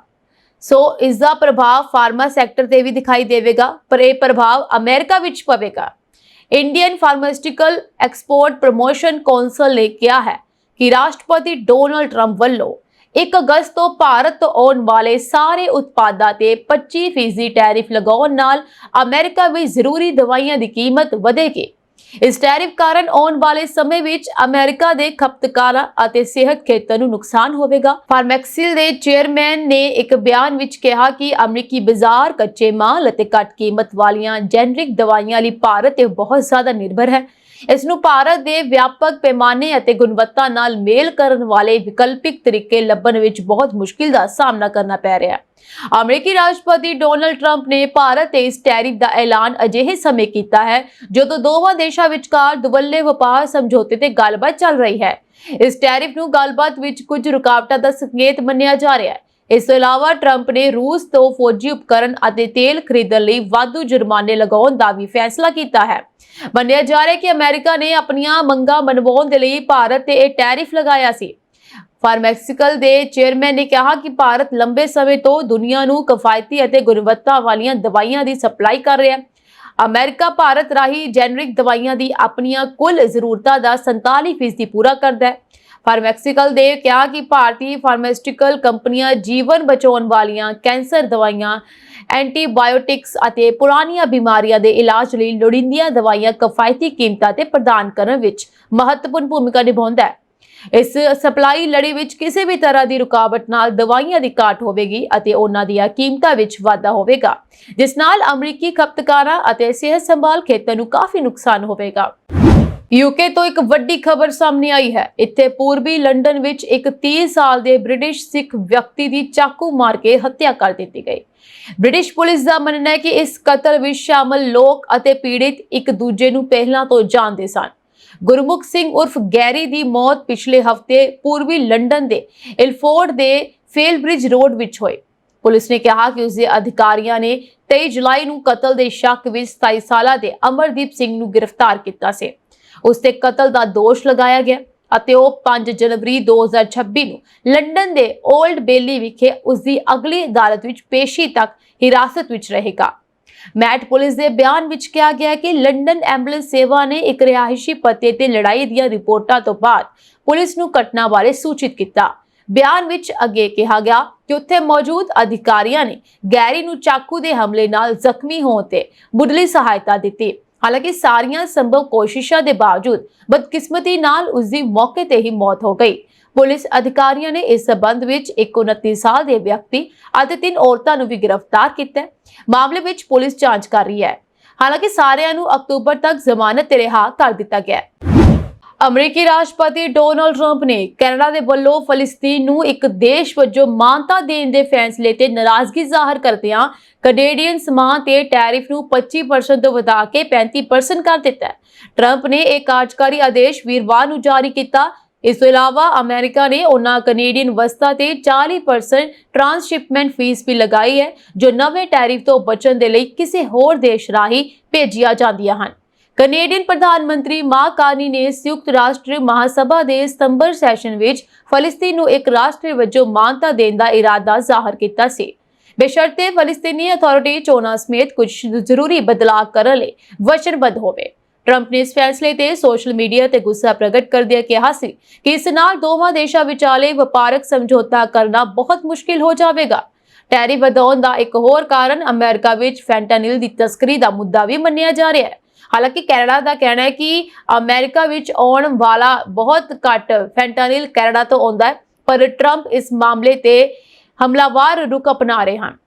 ਸੋ ਇਸ ਦਾ ਪ੍ਰਭਾਵ ਫਾਰਮਾ ਸੈਕਟਰ ਤੇ ਵੀ ਦਿਖਾਈ ਦੇਵੇਗਾ, ਪਰ ਇਹ ਪ੍ਰਭਾਵ ਅਮਰੀਕਾ ਵਿੱਚ ਪਵੇਗਾ। Indian pharmaceutical export promotion council ਨੇ ਕਿਹਾ ਹੈ ਕਿ ਰਾਸ਼ਟਰਪਤੀ ਡੋਨਾਲਡ ਟਰੰਪ ਵੱਲੋਂ 1 ਅਗਸਤ ਤੋਂ ਭਾਰਤ ਤੋਂ ਆਉਣ ਵਾਲੇ ਸਾਰੇ ਉਤਪਾਦਾਂ ਤੇ 25% ਟੈਰਿਫ ਲਗਾਉਣ ਨਾਲ ਅਮਰੀਕਾ ਵਿੱਚ ਜ਼ਰੂਰੀ ਦਵਾਈਆਂ ਦੀ ਕੀਮਤ ਵਧੇਗੀ। ਇਸ ਟੈਰਿਫ ਕਾਰਨ ਆਉਣ ਵਾਲੇ ਸਮੇਂ ਵਿੱਚ ਅਮਰੀਕਾ ਦੇ ਖਪਤਕਾਰਾਂ ਅਤੇ ਸਿਹਤ ਖੇਤਰ ਨੂੰ ਨੁਕਸਾਨ ਹੋਵੇਗਾ। ਫਾਰਮੈਕਸਿਲ ਦੇ ਚੇਅਰਮੈਨ ਨੇ ਇੱਕ ਬਿਆਨ ਵਿੱਚ ਕਿਹਾ ਕਿ ਅਮਰੀਕੀ ਬਾਜ਼ਾਰ ਕੱਚੇ ਮਾਲ ਅਤੇ ਘੱਟ ਕੀਮਤ ਵਾਲੀਆਂ ਜੈਨਰਿਕ ਦਵਾਈਆਂ ਲਈ ਭਾਰਤ ਤੇ ਬਹੁਤ ਜ਼ਿਆਦਾ ਨਿਰਭਰ ਹੈ। ਇਸ ਨੂੰ ਭਾਰਤ ਦੇ ਵਿਆਪਕ ਪੈਮਾਨੇ ਅਤੇ ਗੁਣਵੱਤਾ ਨਾਲ ਮੇਲ ਕਰਨ ਵਾਲੇ ਵਿਕਲਪਿਕ ਤਰੀਕੇ ਲੱਭਣ ਵਿੱਚ ਬਹੁਤ ਮੁਸ਼ਕਿਲ ਦਾ ਸਾਹਮਣਾ ਕਰਨਾ ਪੈ ਰਿਹਾ ਹੈ। ਅਮਰੀਕੀ ਰਾਸ਼ਟਰਪਤੀ ਡੋਨਾਲਡ ਟਰੰਪ ਨੇ ਭਾਰਤ ਤੇ ਇਸ ਟੈਰਿਫ ਦਾ ਐਲਾਨ ਅਜਿਹੇ ਸਮੇਂ ਕੀਤਾ ਹੈ ਜਦੋਂ ਦੋਵਾਂ ਦੇਸ਼ਾਂ ਵਿਚਕਾਰ ਦੁਵੱਲੇ ਵਪਾਰ ਸਮਝੌਤੇ ਤੇ ਗੱਲਬਾਤ ਚੱਲ ਰਹੀ ਹੈ। ਇਸ ਟੈਰਿਫ ਨੂੰ ਗੱਲਬਾਤ ਵਿੱਚ ਕੁਝ ਰੁਕਾਵਟਾਂ ਦਾ ਸੰਕੇਤ ਮੰਨਿਆ ਜਾ ਰਿਹਾ ਹੈ। ਇਸ ਤੋਂ ਇਲਾਵਾ ਟਰੰਪ ਨੇ ਰੂਸ ਤੋਂ ਫੌਜੀ ਉਪਕਰਨ ਅਤੇ ਤੇਲ ਖਰੀਦਣ ਲਈ ਵਾਧੂ ਜੁਰਮਾਨੇ ਲਗਾਉਣ ਦਾ ਵੀ ਫੈਸਲਾ ਕੀਤਾ ਹੈ। ਮੰਨਿਆ ਜਾ ਰਿਹਾ ਹੈ ਕਿ ਅਮਰੀਕਾ ਨੇ ਆਪਣੀਆਂ ਮੰਗਾਂ ਮਨਵਾਉਣ ਦੇ ਲਈ ਭਾਰਤ ਤੇ ਇਹ ਟੈਰਿਫ ਲਗਾਇਆ ਸੀ। ਫਾਰਮਾਸਿਊਟੀਕਲ ਦੇ ਚੇਅਰਮੈਨ ਨੇ ਕਿਹਾ ਕਿ ਭਾਰਤ ਲੰਬੇ ਸਮੇਂ ਤੋਂ ਦੁਨੀਆ ਨੂੰ ਕਿਫਾਇਤੀ ਅਤੇ ਗੁਣਵੱਤਾ ਵਾਲੀਆਂ ਦਵਾਈਆਂ ਦੀ ਸਪਲਾਈ ਕਰ ਰਿਹਾ ਹੈ। ਅਮਰੀਕਾ ਭਾਰਤ ਰਾਹੀਂ ਜੈਨਰਿਕ ਦਵਾਈਆਂ ਦੀ ਆਪਣੀਆਂ ਕੁੱਲ ਜ਼ਰੂਰਤਾਂ ਦਾ 47% ਪੂਰਾ ਕਰਦਾ ਹੈ। ਫਾਰਮਾਸਿਊਟੀਕਲ ਦੇ ਕਿਹਾ ਕਿ ਭਾਰਤੀ ਫਾਰਮਾਸਿਊਟੀਕਲ ਕੰਪਨੀਆਂ ਜੀਵਨ ਬਚਾਉਣ ਵਾਲੀਆਂ ਕੈਂਸਰ ਦਵਾਈਆਂ, ਐਂਟੀਬਾਇਓਟਿਕਸ ਅਤੇ ਪੁਰਾਣੀਆਂ ਬਿਮਾਰੀਆਂ ਦੇ ਇਲਾਜ ਲਈ ਲੋੜੀਂਦੀਆਂ ਦਵਾਈਆਂ ਕਿਫਾਇਤੀ ਕੀਮਤਾਂ ਤੇ ਪ੍ਰਦਾਨ ਕਰਨ ਵਿੱਚ ਮਹੱਤਵਪੂਰਨ ਭੂਮਿਕਾ ਨਿਭਾਉਂਦਾ ਹੈ। ਇਸ ਸਪਲਾਈ ਲੜੀ ਵਿੱਚ ਕਿਸੇ ਵੀ ਤਰ੍ਹਾਂ ਦੀ ਰੁਕਾਵਟ ਨਾਲ ਦਵਾਈਆਂ ਦੀ ਘਾਟ ਹੋਵੇਗੀ ਅਤੇ ਉਹਨਾਂ ਦੀਆਂ ਕੀਮਤਾਂ ਵਿੱਚ ਵਾਧਾ ਹੋਵੇਗਾ, ਜਿਸ ਨਾਲ ਅਮਰੀਕੀ ਖਪਤਕਾਰਾਂ ਅਤੇ ਸਿਹਤ ਸੰਭਾਲ ਖੇਤਰ ਨੂੰ ਕਾਫੀ ਨੁਕਸਾਨ ਹੋਵੇਗਾ। ਯੂਕੇ ਤੋਂ ਇੱਕ ਵੱਡੀ ਖਬਰ ਸਾਹਮਣੇ ਆਈ ਹੈ। ਇੱਥੇ ਪੂਰਬੀ ਲੰਡਨ ਵਿੱਚ ਇੱਕ 30 ਸਾਲ ਦੇ ਬ੍ਰਿਟਿਸ਼ ਸਿੱਖ ਵਿਅਕਤੀ ਦੀ ਚਾਕੂ ਮਾਰ ਕੇ ਹੱਤਿਆ ਕਰ ਦਿੱਤੀ ਗਈ। ਬ੍ਰਿਟਿਸ਼ ਪੁਲਿਸ ਦਾ ਮੰਨਣਾ ਹੈ ਕਿ ਇਸ ਕਤਲ ਵਿੱਚ ਸ਼ਾਮਲ ਲੋਕ ਅਤੇ ਪੀੜਿਤ ਇੱਕ ਦੂਜੇ ਨੂੰ ਪਹਿਲਾਂ ਤੋਂ ਜਾਣਦੇ ਸਨ। ਗੁਰਮੁਖ ਸਿੰਘ ਉਰਫ ਗੈਰੀ ਦੀ ਮੌਤ ਪਿਛਲੇ ਹਫ਼ਤੇ ਪੂਰਬੀ ਲੰਡਨ ਦੇ ਇਲਫੋਰਡ ਦੇ ਫੇਲਬ੍ਰਿਜ ਰੋਡ ਵਿੱਚ ਹੋਈ। ਪੁਲਿਸ ਨੇ ਕਿਹਾ ਕਿ ਉਸਦੇ ਅਧਿਕਾਰੀਆਂ ਨੇ 23 ਜੁਲਾਈ ਨੂੰ ਕਤਲ ਦੇ ਸ਼ੱਕ ਵਿੱਚ 27 ਸਾਲਾਂ ਦੇ ਅਮਰਦੀਪ ਸਿੰਘ ਨੂੰ ਗ੍ਰਿਫਤਾਰ ਕੀਤਾ ਸੀ। ਉਸ ਤੇ ਕਤਲ ਦਾ ਦੋਸ਼ ਲਗਾਇਆ ਗਿਆ ਅਤੇ ਉਹ 5 ਜਨਵਰੀ 2026 ਨੂੰ ਲੰਡਨ ਦੇ ਓਲਡ ਬੇਲੀ ਵਿਖੇ ਉਸਦੀ ਅਗਲੀ ਅਦਾਲਤ ਵਿੱਚ ਪੇਸ਼ੀ ਤੱਕ ਹਿਰਾਸਤ ਵਿੱਚ ਰਹੇਗਾ। ਮੈਟ ਪੁਲਿਸ ਦੇ ਬਿਆਨ ਵਿੱਚ ਕਿਹਾ ਗਿਆ ਕਿ ਲੰਡਨ ਐਂਬੂਲੈਂਸ ਸੇਵਾ ਨੇ ਇੱਕ ਰਿਹਾਇਸ਼ੀ ਪਤੇ ਤੇ ਲੜਾਈ ਦੀਆਂ ਰਿਪੋਰਟਾਂ ਤੋਂ ਬਾਅਦ ਪੁਲਿਸ ਨੂੰ ਘਟਨਾ ਬਾਰੇ ਸੂਚਿਤ ਕੀਤਾ। ਬਿਆਨ ਵਿੱਚ ਅੱਗੇ ਕਿਹਾ ਗਿਆ ਕਿ ਉੱਥੇ ਮੌਜੂਦ ਅਧਿਕਾਰੀਆਂ ਨੇ ਗੈਰੀ ਨੂੰ ਚਾਕੂ ਦੇ ਹਮਲੇ ਨਾਲ ਜ਼ਖਮੀ ਹੋਣ ਤੇ ਮੁੱਢਲੀ ਸਹਾਇਤਾ ਦਿੱਤੀ। ਹਾਲਾਂਕਿ ਸਾਰੀਆਂ ਸੰਭਵ ਕੋਸ਼ਿਸ਼ਾਂ ਦੇ ਬਾਵਜੂਦ ਬਦਕਿਸਮਤੀ ਨਾਲ ਉਸ ਦੀ ਮੌਕੇ ਤੇ ਹੀ ਮੌਤ ਹੋ ਗਈ। ਪੁਲਿਸ ਅਧਿਕਾਰੀਆਂ ਨੇ ਇਸ ਸਬੰਧ ਵਿੱਚ ਇੱਕ 29 ਸਾਲ ਦੇ ਵਿਅਕਤੀ ਅਤੇ 3 ਔਰਤਾਂ ਨੂੰ ਵੀ ਗ੍ਰਿਫਤਾਰ ਕੀਤਾ ਹੈ। ਮਾਮਲੇ ਵਿੱਚ ਪੁਲਿਸ ਜਾਂਚ ਕਰ ਰਹੀ ਹੈ। ਹਾਲਾਂਕਿ ਸਾਰਿਆਂ ਨੂੰ ਅਕਤੂਬਰ ਤੱਕ ਜ਼ਮਾਨਤ ਤੇ ਰਿਹਾ ਕਰ ਦਿੱਤਾ ਗਿਆ ਹੈ। ਅਮਰੀਕੀ ਰਾਸ਼ਟਰਪਤੀ ਡੋਨਾਲਡ ਟਰੰਪ ਨੇ ਕੈਨੇਡਾ ਦੇ ਵੱਲੋਂ ਫਲਸਤੀਨ ਨੂੰ ਇੱਕ ਦੇਸ਼ ਵਜੋਂ ਮਾਨਤਾ ਦੇਣ ਦੇ ਫੈਸਲੇ ਤੇ ਨਾਰਾਜ਼ਗੀ ਜ਼ਾਹਰ ਕਰਦਿਆਂ ਕੈਨੇਡੀਅਨ ਸਮਾਨ ਤੇ ਟੈਰਿਫ ਨੂੰ 25% ਤੋਂ ਵਧਾ ਕੇ 35% ਕਰ ਦਿੱਤਾ ਹੈ। ਟਰੰਪ ਨੇ ਇਹ ਕਾਰਜਕਾਰੀ ਆਦੇਸ਼ ਵੀਰਵਾਰ ਨੂੰ ਜਾਰੀ ਕੀਤਾ। ਇਸ ਤੋਂ ਇਲਾਵਾ ਅਮਰੀਕਾ ਨੇ ਉਹਨਾਂ ਕੈਨੇਡੀਅਨ ਵਸਤਾਂ ਤੇ 40% ਟ੍ਰਾਂਸਸ਼ਿਪਮੈਂਟ ਫੀਸ ਵੀ ਲਗਾਈ ਹੈ ਜੋ ਨਵੇਂ ਟੈਰਿਫ ਤੋਂ ਬਚਣ ਦੇ ਲਈ ਕਿਸੇ ਹੋਰ ਦੇਸ਼ ਰਾਹੀਂ ਭੇਜੀਆਂ ਜਾਂਦੀਆਂ ਹਨ। ਕੈਨੇਡੀਅਨ ਪ੍ਰਧਾਨ ਮੰਤਰੀ ਮਾਰਕ ਕਾਰਨੀ ਨੇ ਸੰਯੁਕਤ ਰਾਸ਼ਟਰ ਮਹਾਸਭਾ ਦੇ ਸਤੰਬਰ ਸੈਸ਼ਨ ਵਿੱਚ ਫਲਸਤੀਨ ਨੂੰ ਇੱਕ ਰਾਸ਼ਟਰ ਵਜੋਂ ਮਾਨਤਾ ਦੇਣ ਦਾ ਇਰਾਦਾ ਜ਼ਾਹਰ ਕੀਤਾ ਸੀ, ਬੇਸ਼ਰਤੇ ਫਲਸਤੀਨੀ ਅਥਾਰਟੀ ਚੋਣਾਂ ਸਮੇਤ ਕੁਝ ਜ਼ਰੂਰੀ ਬਦਲਾਅ ਕਰਨ ਲਈ ਵਚਨਬੱਧ ਹੋਵੇ। ਟਰੰਪ ਨੇ ਇਸ ਫੈਸਲੇ ਤੇ ਸੋਸ਼ਲ ਮੀਡੀਆ ਤੇ ਗੁੱਸਾ ਪ੍ਰਗਟ ਕਰਦਿਆਂ ਕਿਹਾ ਸੀ ਕਿ ਇਸ ਨਾਲ ਦੋਵਾਂ ਦੇਸ਼ਾਂ ਵਿਚਾਲੇ ਵਪਾਰਕ ਸਮਝੌਤਾ ਕਰਨਾ ਬਹੁਤ ਮੁਸ਼ਕਿਲ ਹੋ ਜਾਵੇਗਾ। ਟੈਰਿਫ ਵਧਾਉਣ ਦਾ ਇੱਕ ਹੋਰ ਕਾਰਨ ਅਮਰੀਕਾ ਵਿੱਚ ਫੈਂਟਾਨਿਲ ਦੀ ਤਸਕਰੀ ਦਾ ਮੁੱਦਾ ਵੀ ਮੰਨਿਆ ਜਾ ਰਿਹਾ ਹੈ। ਹਾਲਾਂਕਿ ਕੈਨੇਡਾ ਦਾ ਕਹਿਣਾ ਹੈ ਕਿ ਅਮਰੀਕਾ ਵਿੱਚ ਆਉਣ ਵਾਲਾ ਬਹੁਤ ਘੱਟ ਫੈਂਟਾਨਿਲ ਕੈਨੇਡਾ ਤੋਂ ਆਉਂਦਾ ਹੈ, ਪਰ ਟਰੰਪ ਇਸ ਮਾਮਲੇ ਤੇ ਹਮਲਾਵਰ ਰੁਖ ਅਪਣਾ ਰਹੇ ਹਨ।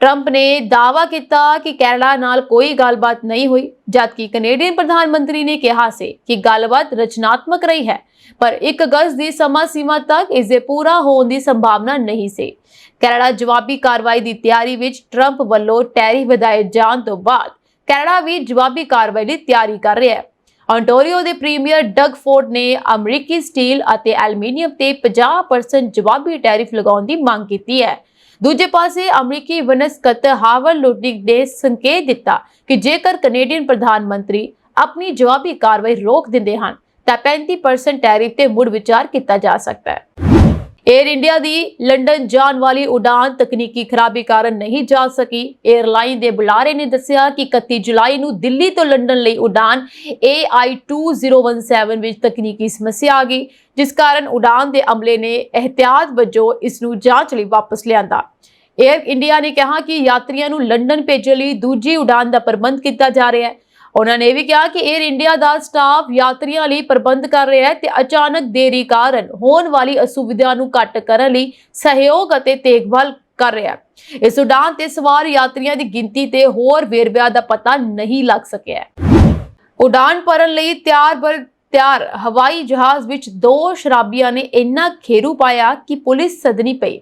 ਟਰੰਪ ਨੇ ਦਾਅਵਾ ਕੀਤਾ ਕਿ ਕੈਨੇਡਾ ਨਾਲ ਕੋਈ ਗੱਲਬਾਤ ਨਹੀਂ ਹੋਈ, ਜਦਕਿ ਕੈਨੇਡੀਅਨ ਪ੍ਰਧਾਨ ਮੰਤਰੀ ਨੇ ਕਿਹਾ ਸੀ ਕਿ ਗੱਲਬਾਤ ਰਚਨਾਤਮਕ ਰਹੀ ਹੈ, ਪਰ 1 ਅਗਸਤ ਦੀ ਸਮਾਂ ਸੀਮਾ ਤੱਕ ਇਸ ਦੇ ਪੂਰਾ ਹੋਣ ਦੀ ਸੰਭਾਵਨਾ ਨਹੀਂ ਸੀ। ਕੈਨੇਡਾ ਜਵਾਬੀ ਕਾਰਵਾਈ ਦੀ ਤਿਆਰੀ ਵਿੱਚ ਟਰੰਪ ਵੱਲੋਂ ਟੈਰਿਫ ਵਧਾਏ ਜਾਣ ਤੋਂ ਬਾਅਦ ਕੈਨੇਡਾ ਵੀ ਜਵਾਬੀ ਕਾਰਵਾਈ ਦੀ ਤਿਆਰੀ ਕਰ ਰਿਹਾ ਹੈ। ontario ਦੇ ਪ੍ਰੀਮੀਅਰ ਡਗ ਫੋਰਡ ਨੇ ਅਮਰੀਕੀ ਸਟੀਲ ਅਤੇ ਐਲੂਮੀਨੀਅਮ ਤੇ 50% ਜਵਾਬੀ ਟੈਰਿਫ ਲਗਾਉਣ ਦੀ ਮੰਗ ਕੀਤੀ ਹੈ। ਦੂਜੇ ਪਾਸੇ ਅਮਰੀਕੀ ਵਨਸਪਤ ਹਾਵਰ ਲੁਟਨਿਕ ਨੇ ਸੰਕੇਤ ਦਿੱਤਾ ਕਿ ਜੇਕਰ ਕੈਨੇਡੀਅਨ ਪ੍ਰਧਾਨ ਮੰਤਰੀ ਆਪਣੀ ਜਵਾਬੀ ਕਾਰਵਾਈ ਰੋਕ ਦਿੰਦੇ ਹਨ ਤਾਂ 35% ਟੈਰਿਫ ਤੇ ਮੁੜ ਵਿਚਾਰ ਕੀਤਾ ਜਾ ਸਕਦਾ ਹੈ। एयर इंडिया ਦੀ ਲੰਡਨ ਜਾਣ ਵਾਲੀ ਉਡਾਨ ਤਕਨੀਕੀ ਖਰਾਬੀ ਕਾਰਨ ਨਹੀਂ ਜਾ ਸਕੀ। 에ਅਰਲਾਈਨ ਦੇ ਬੁਲਾਰੇ ਨੇ ਦੱਸਿਆ ਕਿ 31 ਜੁਲਾਈ ਨੂੰ ਦਿੱਲੀ ਤੋਂ ਲੰਡਨ ਲਈ ਉਡਾਨ AI2017 ਵਿੱਚ ਤਕਨੀਕੀ ਸਮੱਸਿਆ ਆ ਗਈ, ਜਿਸ ਕਾਰਨ ਉਡਾਨ ਦੇ ਅਮਲੇ ਨੇ ਇਹਤਿਆਤ ਵਜੋਂ ਇਸ ਨੂੰ ਜਾਂਚ ਲਈ ਵਾਪਸ ਲਿਆਂਦਾ। 에ਅਰ ਇੰਡੀਆ ਨੇ ਕਿਹਾ ਕਿ ਯਾਤਰੀਆਂ ਨੂੰ ਲੰਡਨ ਭੇਜਣ ਲਈ ਦੂਜੀ ਉਡਾਨ ਦਾ ਪ੍ਰਬੰਧ ਕੀਤਾ ਜਾ ਰਿਹਾ ਹੈ। ਉਹਨਾਂ ਨੇ ਇਹ ਵੀ ਕਿਹਾ ਕਿ 에ਅਰ ਇੰਡੀਆ ਦਾ ਸਟਾਫ ਯਾਤਰੀਆਂ ਲਈ ਪ੍ਰਬੰਧ ਕਰ ਰਿਹਾ ਹੈ ਤੇ ਅਚਾਨਕ ਦੇਰੀ ਕਾਰਨ ਹੋਣ ਵਾਲੀ ਅਸੁਵਿਧਾ ਨੂੰ ਘੱਟ ਕਰਨ ਲਈ ਸਹਿਯੋਗ ਅਤੇ ਦੇਖਭਾਲ ਕਰ ਰਿਹਾ ਹੈ। ਇਸ ਉਡਾਨ ਤੇ ਸਵਾਰ ਯਾਤਰੀਆਂ ਦੀ ਗਿਣਤੀ ਤੇ ਹੋਰ ਵੇਰਵਿਆਂ ਦਾ ਪਤਾ ਨਹੀਂ ਲੱਗ ਸਕਿਆ ਹੈ। ਉਡਾਨ ਭਰਨ ਲਈ ਤਿਆਰ ਹਵਾਈ ਜਹਾਜ਼ ਵਿੱਚ 2 ਸ਼ਰਾਬੀਆਂ ਨੇ ਇੰਨਾ ਖੇਰੂ ਪਾਇਆ ਕਿ ਪੁਲਿਸ ਸਦਨੀ ਪਈ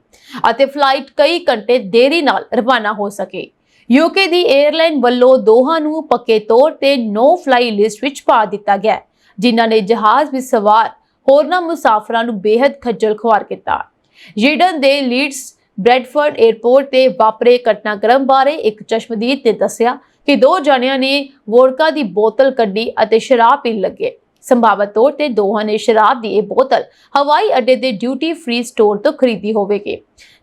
ਅਤੇ ਫਲਾਈਟ ਕਈ ਘੰਟੇ ਦੇਰੀ ਨਾਲ ਰਵਾਨਾ ਹੋ ਸਕੇ। यूके ਦੀ 에ਅਰਲਾਈਨ ਵੱਲੋਂ ਦੋਹਾਂ ਨੂੰ ਪੱਕੇ ਤੌਰ ਤੇ ਨੋ ਫਲਾਈ ਲਿਸਟ ਵਿੱਚ ਪਾ ਦਿੱਤਾ ਗਿਆ, ਜਿਨ੍ਹਾਂ ਨੇ ਜਹਾਜ਼ ਵਿੱਚ ਸਵਾਰ ਹੋਰਨਾਂ ਮੁਸਾਫਰਾਂ ਨੂੰ ਬੇहद ਖੱਜਲ ਖੁਆਰ ਕੀਤਾ। ਯੀਡਨ ਦੇ ਲੀਡਸ ਬ੍ਰੈਡਫੋਰਡ 에ਅਰਪੋਰਟ ਤੇ ਵਾਪਰੇ ਘਟਨਾਕ੍ਰਮ ਬਾਰੇ ਇੱਕ ਚਸ਼ਮਦੀਦ ਨੇ ਦੱਸਿਆ ਕਿ 2 ਜਣਿਆਂ ਨੇ ਵੋਡਕਾ ਦੀ ਬੋਤਲ ਕੱਢੀ ਅਤੇ ਸ਼ਰਾਬ ਪੀਣ ਲੱਗੇ। ਸੰਭਾਵਤ ਤੌਰ ਤੇ ਦੋਹਾਂ ਨੇ ਸ਼ਰਾਬ ਦੀ ਇਹ ਬੋਤਲ ਹਵਾਈ ਅੱਡੇ ਦੇ ਡਿਊਟੀ ਫ੍ਰੀ ਸਟੋਰ ਤੋਂ ਖਰੀਦੀ ਹੋਵੇਗੀ।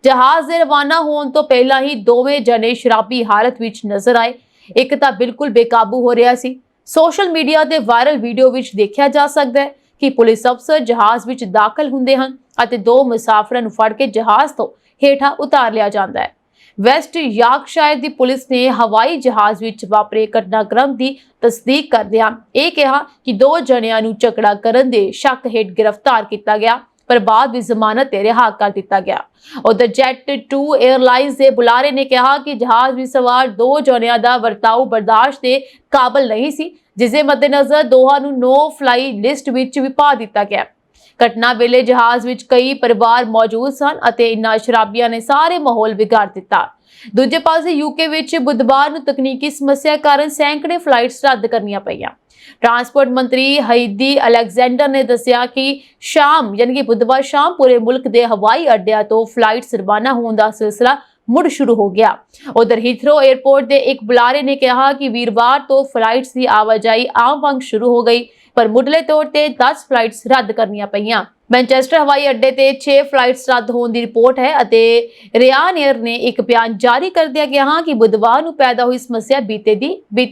ਜਹਾਜ਼ ਦੇ ਰਵਾਨਾ ਹੋਣ ਤੋਂ ਪਹਿਲਾਂ ਹੀ ਦੋਵੇਂ ਜਣੇ ਸ਼ਰਾਬੀ ਹਾਲਤ ਵਿੱਚ ਨਜ਼ਰ ਆਏ। ਇੱਕ ਤਾਂ ਬਿਲਕੁਲ ਬੇਕਾਬੂ ਹੋ ਰਿਹਾ ਸੀ। ਸੋਸ਼ਲ ਮੀਡੀਆ ਤੇ ਵਾਇਰਲ ਵੀਡੀਓ ਵਿੱਚ ਦੇਖਿਆ ਜਾ ਸਕਦਾ ਹੈ ਕਿ ਪੁਲਿਸ ਅਫਸਰ ਜਹਾਜ਼ ਵਿੱਚ ਦਾਖਲ ਹੁੰਦੇ ਹਨ ਅਤੇ 2 ਮੁਸਾਫਰਾਂ ਨੂੰ ਫੜ ਕੇ ਜਹਾਜ਼ ਤੋਂ ਹੇਠਾਂ ਉਤਾਰ ਲਿਆ ਜਾਂਦਾ ਹੈ। ਵੈਸਟ ਯਾਰਕਸ਼ਾਇਰ ਦੀ ਪੁਲਿਸ ਨੇ ਹਵਾਈ ਜਹਾਜ਼ ਵਿੱਚ ਵਾਪਰੇ ਘਟਨਾਕ੍ਰਮ ਦੀ ਤਸਦੀਕ ਕਰਦਿਆਂ ਇਹ ਕਿਹਾ ਕਿ 2 ਜਣਿਆਂ ਨੂੰ ਝਗੜਾ ਕਰਨ ਦੇ ਸ਼ੱਕ ਹੇਠ ਗ੍ਰਿਫਤਾਰ ਕੀਤਾ ਗਿਆ, ਪਰ ਬਾਅਦ ਵਿੱਚ ਜ਼ਮਾਨਤ ਤੇ ਰਿਹਾ ਕਰ ਦਿੱਤਾ ਗਿਆ। ਉਧਰ Jet2 에ਅਰਲਾਈਨਸ ਦੇ ਬੁਲਾਰੇ ਨੇ ਕਿਹਾ ਕਿ ਜਹਾਜ਼ ਵਿੱਚ ਸਵਾਰ 2 ਜਣਿਆਂ ਦਾ ਵਰਤਾਓ ਬਰਦਾਸ਼ਤ ਦੇ ਕਾਬਲ ਨਹੀਂ ਸੀ, ਜਿਸ ਦੇ ਮੱਦੇਨਜ਼ਰ ਦੋਹਾਂ ਨੂੰ ਨੋ ਫਲਾਈ ਲਿਸਟ ਵਿੱਚ ਵੀ ਪਾ ਦਿੱਤਾ ਗਿਆ। ਘਟਨਾ ਵੇਲੇ ਜਹਾਜ਼ ਵਿੱਚ ਕਈ ਪਰਿਵਾਰ ਮੌਜੂਦ ਸਨ ਅਤੇ ਇਨ੍ਹਾਂ ਸ਼ਰਾਬੀਆਂ ਨੇ ਸਾਰੇ ਮਾਹੌਲ ਵਿਗਾੜ ਦਿੱਤਾ। ਦੂਜੇ ਪਾਸੇ ਯੂਕੇ ਵਿੱਚ ਬੁੱਧਵਾਰ ਨੂੰ ਤਕਨੀਕੀ ਸਮੱਸਿਆ ਕਾਰਨ ਸੈਂਕੜੇ ਫਲਾਈਟਸ ਰੱਦ ਕਰਨੀਆਂ ਪਈਆਂ। ट्रांसपोर्ट मंत्री हईदी अलेक्जेंडर ने दसिया कि शाम यानी कि बुधवार शाम पूरे मुल्क के हवाई अड्डिया तो फ्लाइट्स रवाना होने का सिलसिला मुड़ शुरू हो गया। उधर हीथरो एयरपोर्ट के एक बुलारे ने कहा कि वीरवार तो फ्लाइट्स की आवाजाही आम वांग शुरू हो गई, पर मुढ़ले तौर पर 10 फ्लाइट्स रद्द करनियां पईयां। मैनचेस्टर हवाई अड्डे ते 6 फ्लाइट्स रद्द होने की रिपोर्ट है ਅਤੇ ਰਿਆਨਏਅਰ ने एक बयान जारी कर दिया गया कि बुधवार ਨੂੰ पैदा हुई समस्या बीते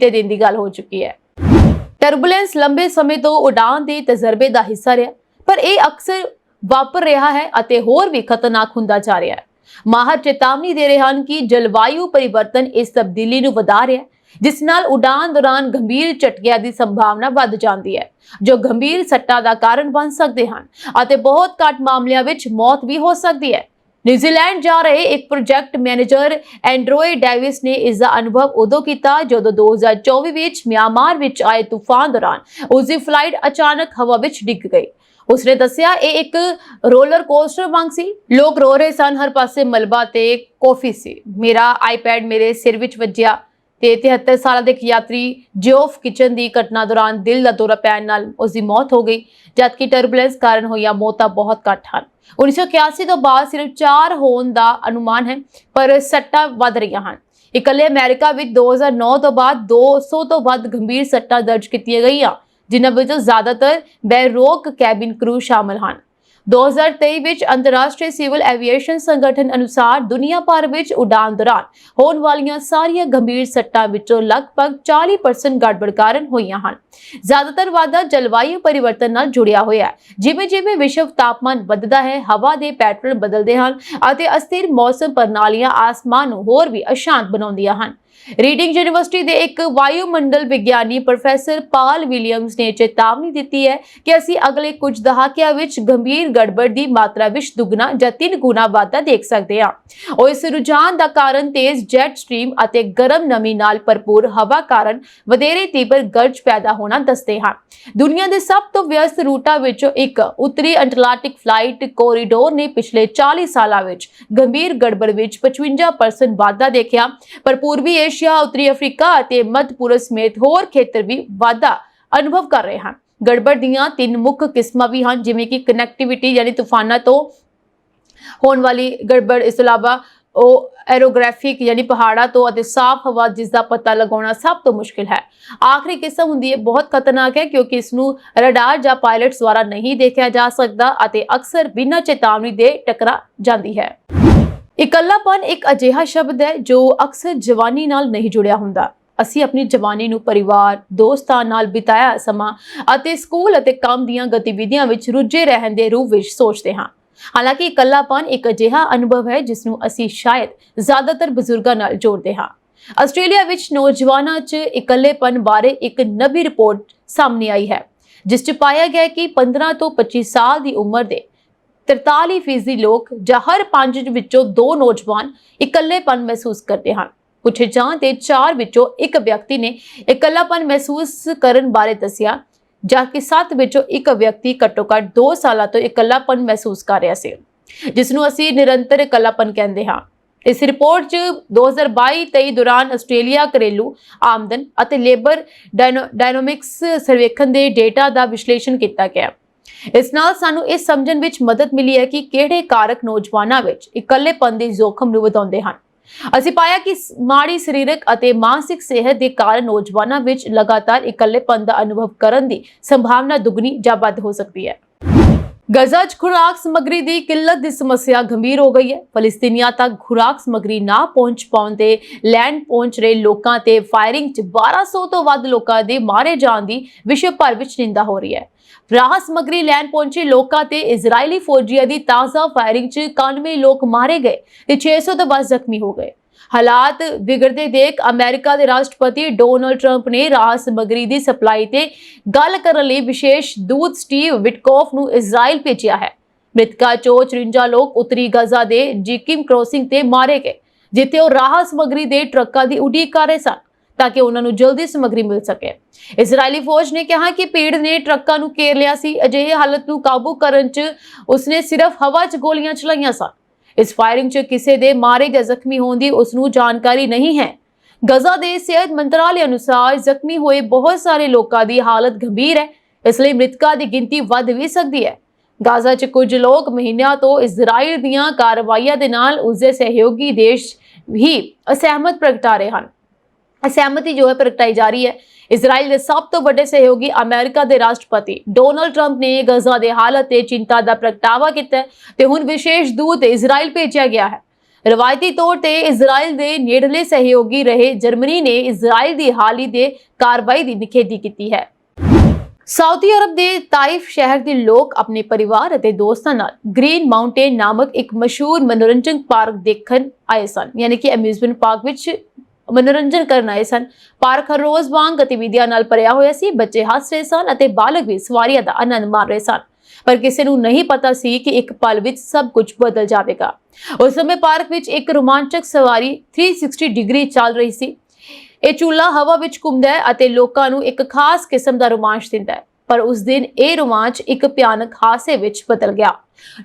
दिन की गल हो चुकी है। ਟਰਬੂਲੈਂਸ ਲੰਬੇ ਸਮੇਂ ਤੋਂ ਉਡਾਨ ਦੇ ਤਜਰਬੇ ਦਾ ਹਿੱਸਾ ਰਿਹਾ, ਪਰ ਇਹ ਅਕਸਰ ਵਾਪਰ ਰਿਹਾ ਹੈ ਅਤੇ ਹੋਰ ਵੀ ਖਤਰਨਾਕ ਹੁੰਦਾ ਜਾ ਰਿਹਾ ਹੈ। ਮਾਹਰ ਚੇਤਾਵਨੀ ਦੇ ਰਹੇ ਹਨ ਕਿ ਜਲਵਾਯੂ ਪਰਿਵਰਤਨ ਇਸ ਤਬਦੀਲੀ ਨੂੰ ਵਧਾ ਰਿਹਾ ਹੈ, ਜਿਸ ਨਾਲ ਉਡਾਨ ਦੌਰਾਨ ਗੰਭੀਰ ਝਟਕਿਆਂ ਦੀ ਸੰਭਾਵਨਾ ਵੱਧ ਜਾਂਦੀ ਹੈ, ਜੋ ਗੰਭੀਰ ਸੱਟਾਂ ਦਾ ਕਾਰਨ ਬਣ ਸਕਦੇ ਹਨ ਅਤੇ ਬਹੁਤ ਘੱਟ ਮਾਮਲਿਆਂ ਵਿੱਚ ਮੌਤ ਵੀ ਹੋ ਸਕਦੀ ਹੈ। न्यूजीलैंड जा रहे एक प्रोजेक्ट मैनेजर एंड्रोए डेविस ने इसका अनुभव उदों किया जदों 2024 विच म्यांमार विच आए तूफान दौरान उसकी फ्लाइट अचानक हवा विच डिग गई। उसने दसिया ਇਹ ਇੱਕ ਰੋਲਰ ਕੋਸਟਰ ਵਾਂਗ ਸੀ। ਲੋਕ ਰੋ ਰਹੇ ਸਨ, ਹਰ ਪਾਸੇ ਮਲਬਾ ਤੇ ਕੌਫੀ ਸੀ। ਮੇਰਾ ਆਈਪੈਡ ਮੇਰੇ ਸਿਰ ਵਿੱਚ ਵੱਜਿਆ ਤੇ 73 ਸਾਲਾਂ ਦੇ ਇੱਕ ਯਾਤਰੀ ਜਿਓਫ ਕਿਚਨ ਦੀ ਘਟਨਾ ਦੌਰਾਨ ਦਿਲ ਦਾ ਦੌਰਾ ਪੈਣ ਨਾਲ ਉਸ ਦੀ ਮੌਤ ਹੋ ਗਈ, ਜਦਕਿ ਟਰਬੂਲੈਂਸ ਕਾਰਨ ਹੋਈਆਂ ਮੌਤਾਂ ਬਹੁਤ ਘੱਟ ਹਨ। 1981 ਤੋਂ ਬਾਅਦ ਸਿਰਫ 4 ਹੋਣ ਦਾ ਅਨੁਮਾਨ ਹੈ, ਪਰ ਸੱਟਾਂ ਵੱਧ ਰਹੀਆਂ ਹਨ। ਇਕੱਲੇ ਅਮਰੀਕਾ ਵਿੱਚ 2009 ਤੋਂ ਬਾਅਦ 200 ਤੋਂ ਵੱਧ ਗੰਭੀਰ ਸੱਟਾਂ ਦਰਜ ਕੀਤੀਆਂ ਗਈਆਂ, ਜਿਨ੍ਹਾਂ ਵਿੱਚੋਂ ਜ਼ਿਆਦਾਤਰ ਬੇਰੋਕ ਕੈਬਿਨ ਕਰੂ ਸ਼ਾਮਲ ਹਨ। 2023 ਵਿੱਚ ਅੰਤਰਰਾਸ਼ਟਰੀ ਸਿਵਲ ਐਵੀਏਸ਼ਨ ਸੰਗਠਨ ਅਨੁਸਾਰ ਦੁਨੀਆ ਭਰ ਵਿੱਚ ਉਡਾਨ ਦੌਰਾਨ ਹੋਣ ਵਾਲੀਆਂ ਸਾਰੀਆਂ ਗੰਭੀਰ ਸੱਟਾਂ ਵਿੱਚੋਂ ਲਗਭਗ 40% ਗੜਬੜ ਕਾਰਨ ਹੋਈਆਂ ਹਨ। ਜ਼ਿਆਦਾਤਰ ਵਾਧਾ ਜਲਵਾਯੂ ਪਰਿਵਰਤਨ ਨਾਲ ਜੁੜਿਆ ਹੋਇਆ ਹੈ। ਜਿਵੇਂ-ਜਿਵੇਂ ਵਿਸ਼ਵ ਤਾਪਮਾਨ ਵੱਧਦਾ ਹੈ, ਹਵਾ ਦੇ ਪੈਟਰਨ ਬਦਲਦੇ ਹਨ ਅਤੇ ਅਸਥਿਰ ਮੌਸਮ ਪ੍ਰਣਾਲੀਆਂ ਆਸਮਾਨ ਨੂੰ ਹੋਰ ਵੀ ਅਸ਼ਾਂਤ ਬਣਾਉਂਦੀਆਂ ਹਨ। ਰੀਡਿੰਗ ਯੂਨੀਵਰਸਿਟੀ ਦੇ ਇੱਕ ਵਾਯੂਮੰਡਲ ਵਿਗਿਆਨੀ ਪ੍ਰੋਫੈਸਰ ਪਾਲ ਵਿਲੀਅਮਸ ਨੇ ਚੇਤਾਵਨੀ ਦਿੱਤੀ ਹੈ ਕਿ ਅਸੀਂ ਅਗਲੇ ਕੁਝ ਦਹਾਕਿਆਂ ਵਿੱਚ ਗੰਭੀਰ ਗੜਬੜ ਦੀ ਮਾਤਰਾ ਵਿੱਚ ਦੁੱਗਣਾ ਜਾਂ 3 ਗੁਣਾ ਵਾਧਾ ਦੇਖ ਸਕਦੇ ਹਾਂ। ਉਹ ਇਸ ਰੁਝਾਨ ਦਾ ਕਾਰਨ ਤੇਜ਼ ਜੈਟ ਸਟ੍ਰੀਮ ਅਤੇ ਗਰਮ ਨਮੀ ਨਾਲ ਭਰਪੂਰ ਹਵਾ ਕਾਰਨ ਵਧੇਰੇ ਤੀਬਰ ਗਰਜ ਪੈਦਾ ਹੋਣਾ ਦੱਸਦੇ ਹਨ। ਦੁਨੀਆ ਦੇ ਸਭ ਤੋਂ ਵਿਅਸਤ ਰੂਟਾਂ ਵਿੱਚੋਂ ਇੱਕ ਉੱਤਰੀ ਐਟਲਾਂਟਿਕ ਫਲਾਈਟ ਕੋਰੀਡੋਰ ਨੇ ਪਿਛਲੇ 40 ਸਾਲਾਂ ਵਿੱਚ ਗੰਭੀਰ ਗੜਬੜ ਵਿੱਚ 55% ਵਾਧਾ ਦੇਖਿਆ, ਪਰ ਪੂਰਬੀ ਏਸ਼ੀਆ, ਉੱਤਰੀ ਅਫਰੀਕਾ ਅਤੇ ਮੱਧ ਪੂਰਬ ਸਮੇਤ ਹੋਰ ਖੇਤਰ ਵੀ ਵਾਧਾ ਅਨੁਭਵ ਕਰ ਰਹੇ ਹਨ। ਗੜਬੜ ਦੀਆਂ 3 ਮੁੱਖ ਕਿਸਮਾਂ ਵੀ ਹਨ, ਜਿਵੇਂ ਕਿ ਕਨੈਕਟੀਵਿਟੀ ਯਾਨੀ ਤੂਫਾਨਾਂ ਤੋਂ ਹੋਣ ਵਾਲੀ ਗੜਬੜ, ਇਸ ਤੋਂ ਇਲਾਵਾ ਉਹ ਐਰੋਗ੍ਰਾਫਿਕ ਯਾਨੀ ਪਹਾੜਾਂ ਤੋਂ ਅਤੇ ਸਾਫ਼ ਹਵਾ ਜਿਸ ਦਾ ਪਤਾ ਲਗਾਉਣਾ ਸਭ ਤੋਂ ਮੁਸ਼ਕਿਲ ਹੈ। ਆਖਰੀ ਕਿਸਮ ਹੁੰਦੀ ਹੈ ਬਹੁਤ ਖਤਰਨਾਕ ਹੈ ਕਿਉਂਕਿ ਇਸ ਨੂੰ ਰਡਾਰ ਜਾਂ ਪਾਇਲਟਸ ਦੁਆਰਾ ਨਹੀਂ ਦੇਖਿਆ ਜਾ ਸਕਦਾ ਅਤੇ ਅਕਸਰ ਬਿਨਾਂ ਚੇਤਾਵਨੀ ਦੇ ਟਕਰਾ ਜਾਂਦੀ ਹੈ। ਇਕੱਲਾਪਨ ਇੱਕ ਅਜਿਹਾ ਸ਼ਬਦ ਹੈ ਜੋ ਅਕਸਰ ਜਵਾਨੀ ਨਾਲ ਨਹੀਂ ਜੁੜਿਆ ਹੁੰਦਾ। ਅਸੀਂ ਆਪਣੀ ਜਵਾਨੀ ਨੂੰ ਪਰਿਵਾਰ, ਦੋਸਤਾਂ ਨਾਲ ਬਿਤਾਇਆ ਸਮਾਂ ਅਤੇ ਸਕੂਲ ਅਤੇ ਕੰਮ ਦੀਆਂ ਗਤੀਵਿਧੀਆਂ ਵਿੱਚ ਰੁੱਝੇ ਰਹਿਣ ਦੇ ਰੂਪ ਵਿੱਚ ਸੋਚਦੇ ਹਾਂ। ਹਾਲਾਂਕਿ ਇਕੱਲਾਪਨ ਇੱਕ ਅਜਿਹਾ ਅਨੁਭਵ ਹੈ ਜਿਸ ਨੂੰ ਅਸੀਂ ਸ਼ਾਇਦ ਜ਼ਿਆਦਾਤਰ ਬਜ਼ੁਰਗਾਂ ਨਾਲ ਜੋੜਦੇ ਹਾਂ। ਆਸਟ੍ਰੇਲੀਆ ਵਿੱਚ ਨੌਜਵਾਨਾਂ 'ਚ ਇਕੱਲੇਪਨ ਬਾਰੇ ਇੱਕ ਨਵੀਂ ਰਿਪੋਰਟ ਸਾਹਮਣੇ ਆਈ ਹੈ ਜਿਸ 'ਚ ਪਾਇਆ ਗਿਆ ਕਿ 15 ਤੋਂ 25 ਸਾਲ ਦੀ ਉਮਰ ਦੇ 43% ਲੋਕ ਜਾਂ ਹਰ 5 ਵਿੱਚੋਂ 2 ਨੌਜਵਾਨ ਇਕੱਲੇਪਨ ਮਹਿਸੂਸ ਕਰਦੇ ਹਨ। ਪੁੱਛੇ ਜਾਣ ਤੇ 4 ਵਿੱਚੋਂ 1 ਵਿਅਕਤੀ ਨੇ ਇਕੱਲਾਪਨ ਮਹਿਸੂਸ ਕਰਨ ਬਾਰੇ ਦੱਸਿਆ, ਜਦਕਿ 7 ਵਿੱਚੋਂ 1 ਵਿਅਕਤੀ ਘੱਟੋ-ਘੱਟ 2 ਸਾਲਾਂ ਤੋਂ ਇਕੱਲਾਪਨ ਮਹਿਸੂਸ ਕਰ ਰਿਹਾ ਸੀ, ਜਿਸ ਨੂੰ ਅਸੀਂ ਨਿਰੰਤਰ ਇਕੱਲਾਪਨ ਕਹਿੰਦੇ ਹਾਂ। ਇਸ ਰਿਪੋਰਟ 'ਚ 2022-23 ਦੌਰਾਨ ਆਸਟ੍ਰੇਲੀਆ ਘਰੇਲੂ ਆਮਦਨ ਅਤੇ ਲੇਬਰ ਡਾਇਨਾਮਿਕਸ ਸਰਵੇਖਣ ਦੇ ਡੇਟਾ ਦਾ ਵਿਸ਼ਲੇਸ਼ਣ ਕੀਤਾ ਗਿਆ। ਇਸ ਨਾਲ ਸਾਨੂੰ ਇਹ ਸਮਝਣ ਵਿੱਚ ਮਦਦ ਮਿਲੀ ਹੈ ਕਿ ਕਿਹੜੇ ਕਾਰਕ ਨੌਜਵਾਨਾਂ ਵਿੱਚ ਇਕੱਲੇਪਨ ਦੇ ਜ਼ੋਖਮ ਨੂੰ ਵਧਾਉਂਦੇ ਹਨ। ਅਸੀਂ ਪਾਇਆ ਕਿ ਮਾੜੀ ਸਰੀਰਕ ਅਤੇ ਮਾਨਸਿਕ ਸਿਹਤ ਦੇ ਕਾਰਨ ਨੌਜਵਾਨਾਂ ਵਿੱਚ ਲਗਾਤਾਰ ਇਕੱਲੇਪਨ ਦਾ ਅਨੁਭਵ ਕਰਨ ਦੀ ਸੰਭਾਵਨਾ ਦੁੱਗਣੀ ਜਾਂ ਵੱਧ ਹੋ ਸਕਦੀ ਹੈ। ਗਜ਼ਾ 'ਚ ਖੁਰਾਕ ਸਮੱਗਰੀ ਦੀ ਕਿੱਲਤ ਦੀ ਸਮੱਸਿਆ ਗੰਭੀਰ ਹੋ ਗਈ ਹੈ। ਫਲਸਤੀਨੀਆਂ ਤੱਕ ਖੁਰਾਕ ਸਮੱਗਰੀ ਨਾ ਪਹੁੰਚ ਪਾਉਣ ਤੇ ਲੈਂਡ ਪਹੁੰਚ ਰਹੇ ਲੋਕਾਂ ਤੇ ਫਾਇਰਿੰਗ 'ਚ 1200 ਤੋਂ ਵੱਧ ਲੋਕਾਂ ਦੇ ਮਾਰੇ ਜਾਣ ਦੀ ਵਿਸ਼ਵ ਭਰ ਵਿੱਚ ਨਿੰਦਾ ਹੋ ਰਹੀ ਹੈ। ਰਾਹਤ ਸਮੱਗਰੀ ਲੈਣ ਪਹੁੰਚੇ ਲੋਕਾਂ ਤੇ ਇਜ਼ਰਾਈਲੀ ਫੌਜੀਆਂ ਦੀ ਤਾਜ਼ਾ ਫਾਇਰਿੰਗ 'ਚ 91 ਲੋਕ ਮਾਰੇ ਗਏ ਤੇ 600 ਤੋਂ ਵੱਧ ਜ਼ਖਮੀ ਹੋ ਗਏ। ਹਾਲਾਤ ਵਿਗੜਦੇ ਦੇਖ ਅਮਰੀਕਾ ਦੇ ਰਾਸ਼ਟਰਪਤੀ ਡੋਨਾਲਡ ਟਰੰਪ ਨੇ ਰਾਹਤ ਸਮੱਗਰੀ ਦੀ ਸਪਲਾਈ ਤੇ ਗੱਲ ਕਰਨ ਲਈ ਵਿਸ਼ੇਸ਼ ਦੂਤ ਸਟੀਵ ਵਿਟਕੋਫ ਨੂੰ ਇਜ਼ਰਾਈਲ ਭੇਜਿਆ ਹੈ। ਮ੍ਰਿਤਕਾਂ 'ਚੋਂ 54 ਲੋਕ ਉੱਤਰੀ ਗਜ਼ਾ ਦੇ ਜਿਕਿਮ ਕ੍ਰੋਸਿੰਗ ਤੇ ਮਾਰੇ ਗਏ, ਜਿੱਥੇ ਉਹ ਰਾਹਤ ਸਮੱਗਰੀ ਦੇ ਟਰੱਕਾਂ ਦੀ ਉਡੀਕ ਕਰ ਰਹੇ ਸਨ ਤਾਂ ਕਿ ਉਹਨਾਂ ਨੂੰ ਜਲਦੀ ਸਮੱਗਰੀ ਮਿਲ ਸਕੇ। ਇਜ਼ਰਾਈਲੀ ਫੌਜ ਨੇ ਕਿਹਾ ਕਿ ਭੀੜ ਨੇ ਟਰੱਕਾਂ ਨੂੰ ਘੇਰ ਲਿਆ ਸੀ। ਅਜਿਹੇ ਹਾਲਤ ਨੂੰ ਕਾਬੂ ਕਰਨ 'ਚ ਉਸਨੇ ਸਿਰਫ ਹਵਾ 'ਚ ਗੋਲੀਆਂ ਚਲਾਈਆਂ ਸਨ। ਇਸ ਫਾਇਰਿੰਗ 'ਚ ਕਿਸੇ ਦੇ ਮਾਰੇ ਜਾਂ ਜ਼ਖਮੀ ਹੋਣ ਦੀ ਉਸ ਨੂੰ ਜਾਣਕਾਰੀ ਨਹੀਂ ਹੈ। ਗਜ਼ਾ ਦੇ ਸਿਹਤ ਮੰਤਰਾਲੇ ਅਨੁਸਾਰ ਜ਼ਖਮੀ ਹੋਏ ਬਹੁਤ ਸਾਰੇ ਲੋਕਾਂ ਦੀ ਹਾਲਤ ਗੰਭੀਰ ਹੈ, ਇਸ ਲਈ ਮ੍ਰਿਤਕਾਂ ਦੀ ਗਿਣਤੀ ਵੱਧ ਵੀ ਸਕਦੀ ਹੈ। ਗਜ਼ਾ 'ਚ ਕੁਝ ਲੋਕ ਮਹੀਨਿਆਂ ਤੋਂ ਇਜ਼ਰਾਈਲ ਦੀਆਂ ਕਾਰਵਾਈਆਂ ਦੇ ਨਾਲ ਉਸਦੇ ਸਹਿਯੋਗੀ ਦੇਸ਼ ਵੀ ਅਸਹਿਮਤ ਪ੍ਰਗਟਾ ਰਹੇ ਹਨ। ਅਸਹਿਮਤੀ ਜੋ ਹੈ ਪ੍ਰਗਟਾਈ ਜਾ ਰਹੀ ਹੈ। ਇਜ਼ਰਾਈਲ ਦੇ ਸਭ ਤੋਂ ਵੱਡੇ ਸਹਿਯੋਗੀ ਅਮਰੀਕਾ ਦੇ ਰਾਸ਼ਟਰਪਤੀ ਡੋਨਾਲਡ ਟਰੰਪ ਨੇ ਗਜ਼ਾ ਦੇ ਹਾਲਤ ਤੇ ਚਿੰਤਾ ਦਾ ਪ੍ਰਗਟਾਵਾ ਕੀਤਾ ਤੇ ਹੁਣ ਵਿਸ਼ੇਸ਼ ਦੂਤ ਇਜ਼ਰਾਈਲ ਭੇਜਿਆ ਗਿਆ ਹੈ। ਰਵਾਇਤੀ ਤੌਰ ਤੇ ਇਜ਼ਰਾਈਲ ਦੇ ਨੇੜਲੇ ਸਹਿਯੋਗੀ ਰਹੇ ਜਰਮਨੀ ਨੇ ਇਜ਼ਰਾਈਲ ਦੀ ਹਾਲੀ ਦੇ ਕਾਰਵਾਈ ਦੀ ਨਿਖੇਧੀ ਕੀਤੀ ਹੈ। ਸਾਊਦੀ ਅਰਬ ਦੇ ਤਾਇਫ ਸ਼ਹਿਰ ਦੇ ਲੋਕ ਆਪਣੇ ਪਰਿਵਾਰ ਅਤੇ ਦੋਸਤਾਂ ਨਾਲ ਗ੍ਰੀਨ ਮਾਊਂਟੇਨ ਨਾਮਕ ਇੱਕ ਮਸ਼ਹੂਰ ਮਨੋਰੰਜਨ ਪਾਰਕ ਦੇਖਣ ਆਏ ਸਨ, ਯਾਨੀ ਕਿ ਅਮਿਊਜ਼ਮੈਂਟ ਪਾਰਕ ਵਿੱਚ ਮਨੋਰੰਜਨ ਕਰਨ ਆਏ ਸਨ। ਪਾਰਕ ਹਰ ਰੋਜ਼ ਵਾਂਗ ਗਤੀਵਿਧੀਆਂ ਨਾਲ ਭਰਿਆ ਹੋਇਆ ਸੀ। ਬੱਚੇ ਹੱਸ ਰਹੇ ਸਨ ਅਤੇ ਬਾਲਗ ਵੀ ਸਵਾਰੀਆਂ ਦਾ ਆਨੰਦ ਮਾਣ ਰਹੇ ਸਨ, ਪਰ ਕਿਸੇ ਨੂੰ ਨਹੀਂ ਪਤਾ ਸੀ ਕਿ ਇੱਕ ਪਲ ਵਿੱਚ ਸਭ ਕੁਝ ਬਦਲ ਜਾਵੇਗਾ। ਉਸ ਸਮੇਂ ਪਾਰਕ ਵਿੱਚ ਇੱਕ ਰੋਮਾਂਚਕ ਸਵਾਰੀ 360 ਡਿਗਰੀ ਚੱਲ ਰਹੀ ਸੀ। ਇਹ ਝੂਲਾ ਹਵਾ ਵਿੱਚ ਘੁੰਮਦਾ ਹੈ ਅਤੇ ਲੋਕਾਂ ਨੂੰ ਇੱਕ ਖਾਸ ਕਿਸਮ ਦਾ ਰੋਮਾਂਚ ਦਿੰਦਾ ਹੈ, ਪਰ ਉਸ ਦਿਨ ਇਹ ਰੋਮਾਂਚ ਇੱਕ ਭਿਆਨਕ ਹਾਦਸੇ ਵਿੱਚ ਬਦਲ ਗਿਆ।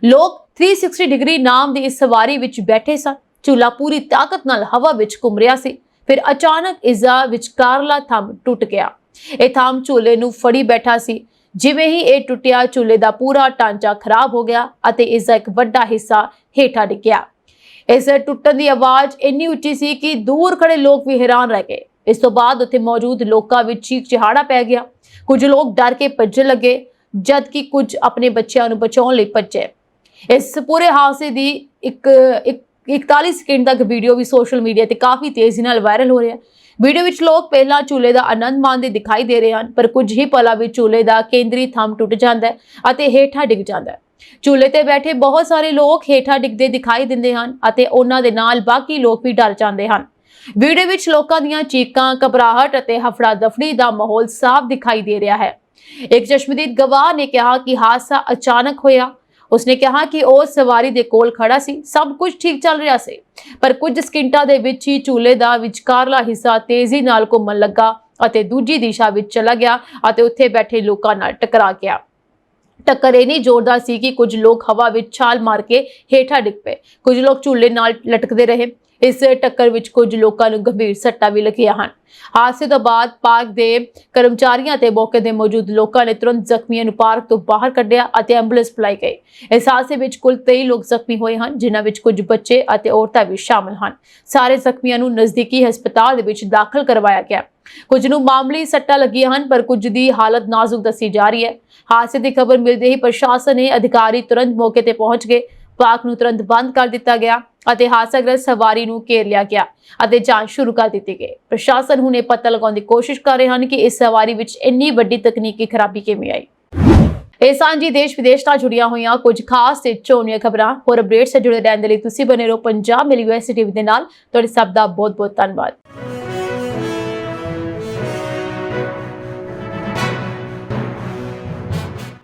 ਲੋਕ 360 ਡਿਗਰੀ ਨਾਮ ਦੀ ਇਸ ਸਵਾਰੀ ਵਿੱਚ ਬੈਠੇ ਸਨ। ਝੂਲਾ ਪੂਰੀ ਤਾਕਤ ਨਾਲ ਹਵਾ ਵਿੱਚ ਘੁੰਮ ਰਿਹਾ ਸੀ। ਫਿਰ ਅਚਾਨਕ ਇਸਦਾ ਵਿਚਕਾਰਲਾ ਥੰਮ ਟੁੱਟ ਗਿਆ। ਇਹ ਥੰਮ ਝੂਲੇ ਨੂੰ ਫੜੀ ਬੈਠਾ ਸੀ। ਜਿਵੇਂ ਹੀ ਇਹ ਟੁੱਟਿਆ, ਝੂਲੇ ਦਾ ਪੂਰਾ ਢਾਂਚਾ ਖਰਾਬ ਹੋ ਗਿਆ ਅਤੇ ਇਸ ਦਾ ਇੱਕ ਵੱਡਾ ਹਿੱਸਾ ਹੇਠਾਂ ਡਿੱਗਿਆ। ਇਸ ਟੁੱਟਣ ਦੀ ਆਵਾਜ਼ ਇੰਨੀ ਉੱਚੀ ਸੀ ਕਿ ਦੂਰ ਖੜੇ ਲੋਕ ਵੀ ਹੈਰਾਨ ਰਹਿ ਗਏ। ਇਸ ਤੋਂ ਬਾਅਦ ਉੱਥੇ ਮੌਜੂਦ ਲੋਕਾਂ ਵਿੱਚ ਚੀਕ ਚਿਹਾੜਾ ਪੈ ਗਿਆ। ਕੁਝ ਲੋਕ ਡਰ ਕੇ ਭੱਜਣ ਲੱਗੇ, ਜਦਕਿ ਕੁਝ ਆਪਣੇ ਬੱਚਿਆਂ ਨੂੰ ਬਚਾਉਣ ਲਈ ਭੱਜੇ। ਇਸ ਪੂਰੇ ਹਾਦਸੇ ਦੀ ਇੱਕ 41 ਸਕਿੰਟ ਤੱਕ ਵੀਡੀਓ ਵੀ ਸੋਸ਼ਲ ਮੀਡੀਆ ਤੇ ਕਾਫੀ ਤੇਜ਼ੀ ਨਾਲ ਵਾਇਰਲ ਹੋ ਰਿਹਾ ਹੈ। ਵੀਡੀਓ ਵਿੱਚ ਲੋਕ ਪਹਿਲਾਂ ਝੂਲੇ ਦਾ ਆਨੰਦ ਮਾਣਦੇ ਦਿਖਾਈ ਦੇ ਰਹੇ ਹਨ, ਪਰ ਕੁਝ ਹੀ ਪਲਾਂ ਵਿੱਚ ਝੂਲੇ ਦਾ ਕੇਂਦਰੀ ਥੰਮ ਟੁੱਟ ਜਾਂਦਾ ਹੈ ਅਤੇ ਹੇਠਾਂ ਡਿੱਗ ਜਾਂਦਾ ਹੈ। ਝੂਲੇ ਤੇ ਬੈਠੇ ਬਹੁਤ ਸਾਰੇ ਲੋਕ ਹੇਠਾਂ ਡਿੱਗਦੇ ਦਿਖਾਈ ਦਿੰਦੇ ਹਨ ਅਤੇ ਉਹਨਾਂ ਦੇ ਨਾਲ ਬਾਕੀ ਲੋਕ ਵੀ ਡਰ ਜਾਂਦੇ ਹਨ। ਵੀਡੀਓ ਵਿੱਚ ਲੋਕਾਂ ਦੀਆਂ ਚੀਕਾਂ, ਘਬਰਾਹਟ ਅਤੇ ਹਫੜਾ ਦਫੜੀ ਦਾ ਮਾਹੌਲ ਸਾਫ਼ ਦਿਖਾਈ ਦੇ ਰਿਹਾ ਹੈ। ਇੱਕ ਚਸ਼ਮਦੀਦ ਗਵਾਹ ਨੇ ਕਿਹਾ ਕਿ ਹਾਦਸਾ ਅਚਾਨਕ ਹੋਇਆ। ਉਸਨੇ ਕਿਹਾ ਕਿ ਉਹ ਸਵਾਰੀ ਦੇ ਕੋਲ ਖੜਾ ਸੀ, ਸਭ ਕੁਝ ਠੀਕ ਚੱਲ ਰਿਹਾ ਸੀ, ਪਰ ਕੁਝ ਸਕਿੰਟਾਂ ਦੇ ਵਿੱਚ ਹੀ ਝੂਲੇ ਦਾ ਵਿਚਕਾਰਲਾ ਹਿੱਸਾ ਤੇਜ਼ੀ ਨਾਲ ਘੁੰਮਣ ਲੱਗਾ ਅਤੇ ਦੂਜੀ ਦਿਸ਼ਾ ਵਿੱਚ ਚਲਾ ਗਿਆ ਅਤੇ ਉੱਥੇ ਬੈਠੇ ਲੋਕਾਂ ਨਾਲ ਟਕਰਾ ਗਿਆ। ਟੱਕਰ ਇੰਨੀ ਜ਼ੋਰਦਾਰ ਸੀ ਕਿ ਕੁਝ ਲੋਕ ਹਵਾ ਵਿੱਚ ਛਾਲ ਮਾਰ ਕੇ ਹੇਠਾਂ ਡਿੱਗ ਪਏ। ਕੁਝ ਲੋਕ ਝੂਲੇ ਨਾਲ ਲਟਕਦੇ ਰਹੇ। ਇਸ ਟੱਕਰ ਵਿੱਚ ਕੁਝ ਲੋਕਾਂ ਨੂੰ ਗੰਭੀਰ ਸੱਟਾਂ ਵੀ ਲੱਗੀਆਂ ਹਨ। ਹਾਦਸੇ ਤੋਂ ਬਾਅਦ ਪਾਰਕ ਦੇ ਕਰਮਚਾਰੀਆਂ ਤੇ ਮੌਕੇ ਦੇ ਮੌਜੂਦ ਲੋਕਾਂ ਨੇ ਤੁਰੰਤ ਜ਼ਖਮੀਆਂ ਨੂੰ ਪਾਰਕ ਤੋਂ ਬਾਹਰ ਕੱਢਿਆ ਅਤੇ ਐਂਬੂਲੈਂਸ ਬੁਲਾਈ ਗਈ। ਇਸ ਹਾਦਸੇ ਵਿੱਚ ਕੁੱਲ 23 ਲੋਕ ਜ਼ਖਮੀ ਹੋਏ ਹਨ, ਜਿਨ੍ਹਾਂ ਵਿੱਚ ਕੁਝ ਬੱਚੇ ਅਤੇ ਔਰਤਾਂ ਵੀ ਸ਼ਾਮਲ ਹਨ। ਸਾਰੇ ਜ਼ਖਮੀਆਂ ਨੂੰ ਨਜ਼ਦੀਕੀ ਹਸਪਤਾਲ ਦੇ ਵਿੱਚ ਦਾਖਲ ਕਰਵਾਇਆ ਗਿਆ। ਕੁਝ ਨੂੰ ਮਾਮੂਲੀ ਸੱਟਾਂ ਲੱਗੀਆਂ ਹਨ, ਪਰ ਕੁਝ ਦੀ ਹਾਲਤ ਨਾਜ਼ੁਕ ਦੱਸੀ ਜਾ ਰਹੀ ਹੈ। ਹਾਦਸੇ ਦੀ ਖਬਰ ਮਿਲਦੇ ਹੀ ਪ੍ਰਸ਼ਾਸਨ ਨੇ ਅਧਿਕਾਰੀ ਤੁਰੰਤ ਮੌਕੇ ਤੇ ਪਹੁੰਚ ਗਏ। ਪਾਰਕ ਨੂੰ ਤੁਰੰਤ ਬੰਦ ਕਰ ਦਿੱਤਾ ਗਿਆ ਅਤੇ ਹਾਦਸਾਗ੍ਰਸਤ ਸਵਾਰੀ ਨੂੰ ਘੇਰ ਲਿਆ ਗਿਆ ਅਤੇ ਜਾਂਚ ਸ਼ੁਰੂ ਕਰ ਦਿੱਤੀ ਗਈ। ਪ੍ਰਸ਼ਾਸਨ ਹੁਣ ਇਹ ਪਤਾ ਲਗਾਉਣ ਦੀ ਕੋਸ਼ਿਸ਼ ਕਰ ਰਹੇ ਹਨ ਕਿ ਇਸ ਸਵਾਰੀ ਵਿੱਚ ਇੰਨੀ ਵੱਡੀ ਤਕਨੀਕੀ ਖਰਾਬੀ ਕਿਵੇਂ ਆਈ। ਇਹ ਸਾਂਝੀ ਦੇਸ਼ ਵਿਦੇਸ਼ ਨਾਲ ਜੁੜੀਆਂ ਹੋਈਆਂ ਕੁਝ ਖਾਸ ਤੇ ਚੋਣਵੀਆਂ ਖਬਰਾਂ। ਹੋਰ ਅਪਡੇਟਸ ਨਾਲ ਜੁੜੇ ਰਹਿਣ ਦੇ ਲਈ ਤੁਸੀਂ ਬਨੇ ਰਹੋ ਪੰਜਾਬ ਮਿਲੀ ਯੂਐਸਏ ਟੀਵੀ ਦੇ ਨਾਲ। ਤੁਹਾਡੇ ਸਭ ਦਾ ਬਹੁਤ ਬਹੁਤ ਧੰਨਵਾਦ।